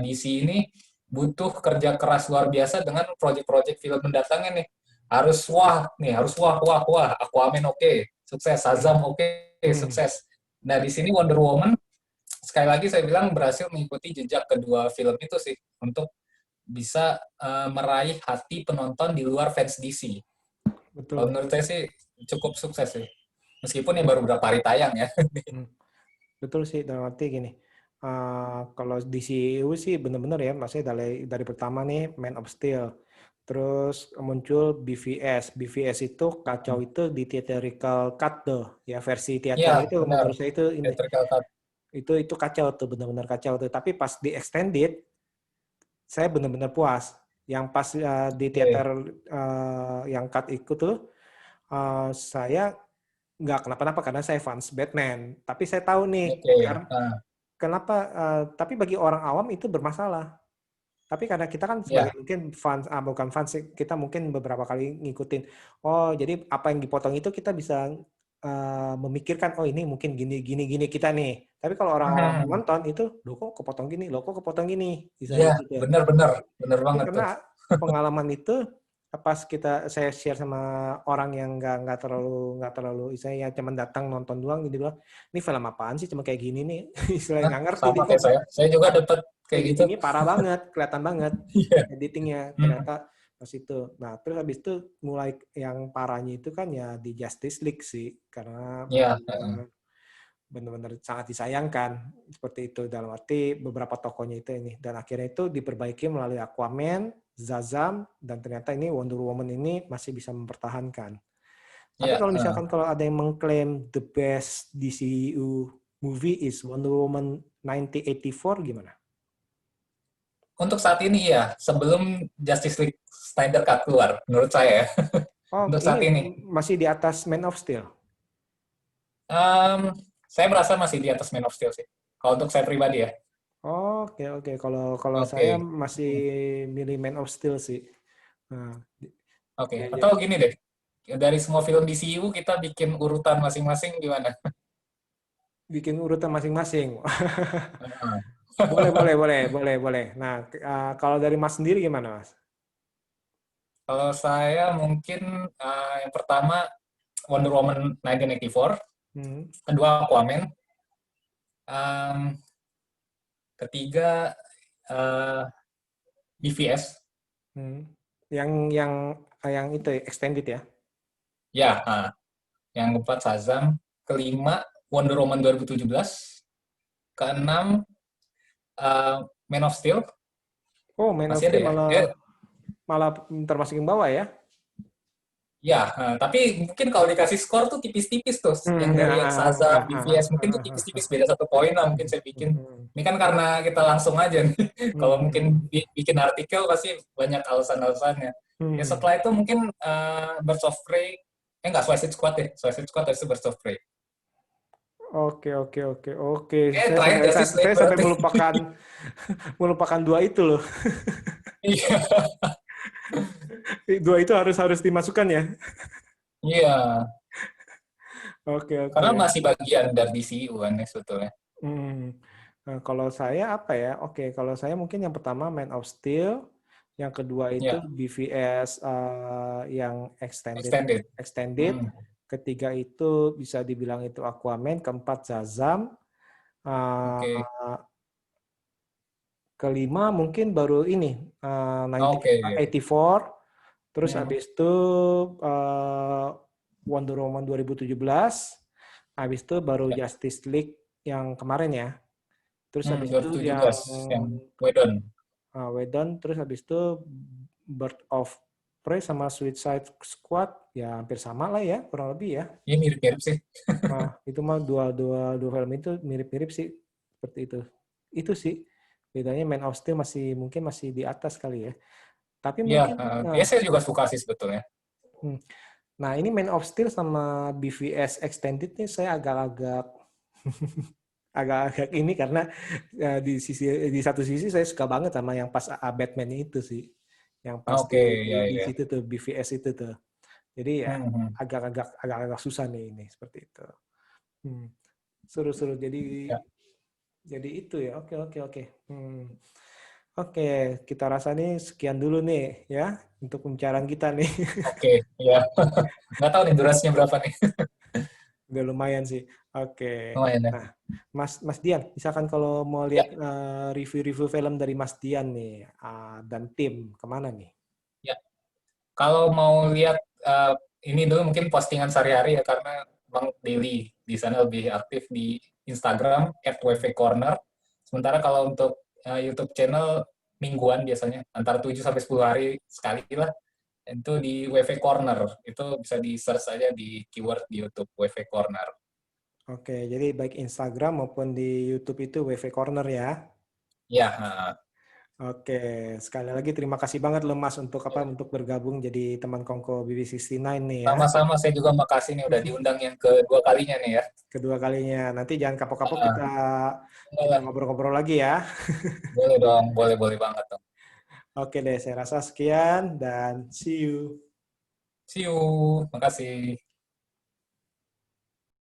Speaker 2: DC ini butuh kerja keras luar biasa dengan proyek-proyek film mendatangnya nih. Harus wah nih, harus wah wah wah. Aquaman oke, sukses. Shazam oke,
Speaker 1: Hmm.
Speaker 2: sukses. Nah di sini Wonder Woman sekali lagi saya bilang berhasil mengikuti jejak kedua film itu sih untuk bisa meraih hati penonton di luar fans DC. Kalau
Speaker 1: Betul.
Speaker 2: menurut saya sih cukup sukses sih. Meskipun ya baru berapa hari tayang ya.
Speaker 1: Hmm. Betul sih, dalam arti gini, kalau di CU sih benar-benar ya, maksudnya dari pertama nih Man of Steel, terus muncul BVS. BVS itu kacau itu di theatrical cut tuh, ya versi
Speaker 2: Iya,
Speaker 1: teater itu
Speaker 2: benar.
Speaker 1: menurut saya itu ini,
Speaker 2: Theatrical cut.
Speaker 1: itu kacau tuh, benar-benar kacau tuh. Tapi pas di extended, saya benar-benar puas. Yang pas di
Speaker 2: Oke.
Speaker 1: teater yang cut itu tuh, saya nggak kenapa-napa karena saya fans Batman. Tapi saya tahu nih,
Speaker 2: Oke.
Speaker 1: karena kenapa? Tapi bagi orang awam itu bermasalah. Tapi karena kita kan sebagai
Speaker 2: Ya,
Speaker 1: mungkin fans, bukan fans sih, kita mungkin beberapa kali ngikutin. Oh, jadi apa yang dipotong itu kita bisa memikirkan, oh ini mungkin gini, gini, gini kita nih. Tapi kalau orang awam nonton itu, loh kok kepotong gini, loh kok kepotong gini,
Speaker 2: iya,
Speaker 1: misalnya gitu.
Speaker 2: benar-benar, benar
Speaker 1: Tapi
Speaker 2: banget tuh.
Speaker 1: karena pengalaman itu pas saya share sama orang yang nggak terlalu istilahnya cuma datang nonton doang, dia bilang ini film apaan sih cuma kayak gini nih istilahnya
Speaker 2: Nah,
Speaker 1: nggak ngerti
Speaker 2: sama
Speaker 1: dia.
Speaker 2: kayak saya. Saya juga dapat kayak gitu.
Speaker 1: Editingnya parah banget, kelihatan banget
Speaker 2: Iya.
Speaker 1: editingnya
Speaker 2: Hmm.
Speaker 1: ternyata pas itu. Nah, terus habis itu mulai yang parahnya itu kan ya di Justice League sih, karena
Speaker 2: Iya.
Speaker 1: benar-benar sangat disayangkan seperti itu, dalam arti beberapa tokonya itu ini, dan akhirnya itu diperbaiki melalui Aquaman, Shazam, dan ternyata ini Wonder Woman ini masih bisa mempertahankan. Tapi
Speaker 2: Iya.
Speaker 1: kalau misalkan kalau ada yang mengklaim the best DCU movie is Wonder Woman 1984 gimana?
Speaker 2: Untuk saat ini ya, sebelum Justice League Snyder Cut keluar, menurut saya ya.
Speaker 1: Oh,
Speaker 2: Untuk
Speaker 1: ini
Speaker 2: saat ini.
Speaker 1: masih di atas Man of Steel.
Speaker 2: Saya merasa masih di atas Man of Steel sih. Kalau untuk saya pribadi ya.
Speaker 1: Oke, oke. Kalau kalau saya
Speaker 2: Oke.
Speaker 1: masih milih Man of Steel sih. Nah,
Speaker 2: Oke.
Speaker 1: ya, ya.
Speaker 2: Atau gini deh, dari semua film DCU kita bikin urutan masing-masing gimana?
Speaker 1: Bikin urutan masing-masing.
Speaker 2: Heeh.
Speaker 1: Boleh, boleh, boleh, boleh, boleh. Nah, kalau dari Mas sendiri gimana, Mas?
Speaker 2: Kalau saya mungkin yang pertama Wonder Woman 1984,
Speaker 1: Hmm,
Speaker 2: kedua Aquaman, em, ketiga eh, BVS,
Speaker 1: hmm. Yang itu extended ya.
Speaker 2: ya, yang keempat Shazam, kelima Wonder Woman 2017, keenam Man of Steel,
Speaker 1: Oh, Man of
Speaker 2: masih ada
Speaker 1: Steel
Speaker 2: ya?
Speaker 1: malah malah termasuk yang bawah ya.
Speaker 2: Ya, tapi mungkin kalau dikasih skor tuh tipis-tipis tuh, yang dari yang Shazam, BVS, mungkin tuh tipis-tipis beda 1 poin lah mungkin saya bikin. Ini kan karena kita langsung aja nih. Kalau mungkin bikin artikel pasti banyak alasan-alasannya. Ya setelah itu mungkin Birds of Prey, enggak, Suicide Squad ya. Suicide Squad itu Birds of Prey.
Speaker 1: Oke, oke, oke, oke. Saya
Speaker 2: Terakhir
Speaker 1: sampai
Speaker 2: Justice League
Speaker 1: saya sampai
Speaker 2: berarti.
Speaker 1: melupakan melupakan dua itu loh.
Speaker 2: Iya,
Speaker 1: Dua itu harus harus dimasukkan ya.
Speaker 2: iya.
Speaker 1: Oke,
Speaker 2: Karena
Speaker 1: oke.
Speaker 2: masih bagian dari DCU kan ya sebetulnya.
Speaker 1: Hmm. Nah, kalau saya apa ya? Oke, kalau saya mungkin yang pertama Man of Steel, yang kedua itu
Speaker 2: Ya,
Speaker 1: BVS yang extended
Speaker 2: extended.
Speaker 1: extended,
Speaker 2: Hmm,
Speaker 1: ketiga itu bisa dibilang itu Aquaman, keempat Shazam,
Speaker 2: oke.
Speaker 1: uh, kelima mungkin baru ini
Speaker 2: Oke.
Speaker 1: 1984, terus
Speaker 2: Hmm,
Speaker 1: habis itu uh, Wonder Woman 2017, habis itu baru
Speaker 2: ya.
Speaker 1: Justice League yang kemarin ya. Terus habis itu yang
Speaker 2: 2017 yang Wedon.
Speaker 1: Whedon, terus habis itu Bird of Prey sama Suicide Squad ya hampir sama lah ya, kurang lebih ya.
Speaker 2: Ini mirip-mirip sih.
Speaker 1: Nah, itu mah dua film itu mirip-mirip sih seperti itu. Itu sih bedanya Man of Steel mungkin masih di atas kali ya. Tapi
Speaker 2: Iya,
Speaker 1: mungkin
Speaker 2: ya saya juga suka sih sebetulnya.
Speaker 1: hmm, nah ini Man of Steel sama BVS Extended nih saya agak-agak agak-agak ini karena di satu sisi saya suka banget sama yang pas Batman itu sih, yang pas
Speaker 2: Oke, ya,
Speaker 1: di
Speaker 2: ya.
Speaker 1: situ tuh BVS itu tuh. Jadi ya
Speaker 2: Hmm,
Speaker 1: agak-agak susah nih ini seperti itu. Hmm. Seru-seru
Speaker 2: ya.
Speaker 1: jadi itu ya. Oke, oke, oke. Oke, kita rasa nih sekian dulu nih ya untuk pembicaraan kita nih.
Speaker 2: Oke, ya. Nggak tahu nih durasinya berapa nih.
Speaker 1: Udah lumayan sih. Oke.
Speaker 2: Lumayan ya.
Speaker 1: Nah, Mas Dian, misalkan kalau mau
Speaker 2: Ya,
Speaker 1: lihat review-review film dari Mas Dian nih dan tim, kemana nih?
Speaker 2: ya. Kalau mau lihat ini dulu mungkin postingan sehari-hari ya karena Bang daily di sana lebih aktif di Instagram @wvcorner. Sementara kalau untuk YouTube channel mingguan biasanya antara 7 sampai 10 hari sekali lah. Itu di WV Corner. Itu bisa di-search aja di keyword di YouTube WV Corner.
Speaker 1: Oke, jadi baik Instagram maupun di YouTube itu WV Corner ya.
Speaker 2: Ya,
Speaker 1: Oke, sekali lagi terima kasih banget loh Mas untuk untuk bergabung jadi teman Kongko BB69 nih ya.
Speaker 2: sama-sama saya juga makasih nih udah diundang yang kedua kalinya nih ya.
Speaker 1: Kedua kalinya. Nanti jangan kapok-kapok
Speaker 2: Ah,
Speaker 1: kita
Speaker 2: boleh,
Speaker 1: ngobrol-ngobrol lagi ya.
Speaker 2: boleh dong, boleh banget dong.
Speaker 1: Oke deh, saya rasa sekian dan see you.
Speaker 2: See you, makasih.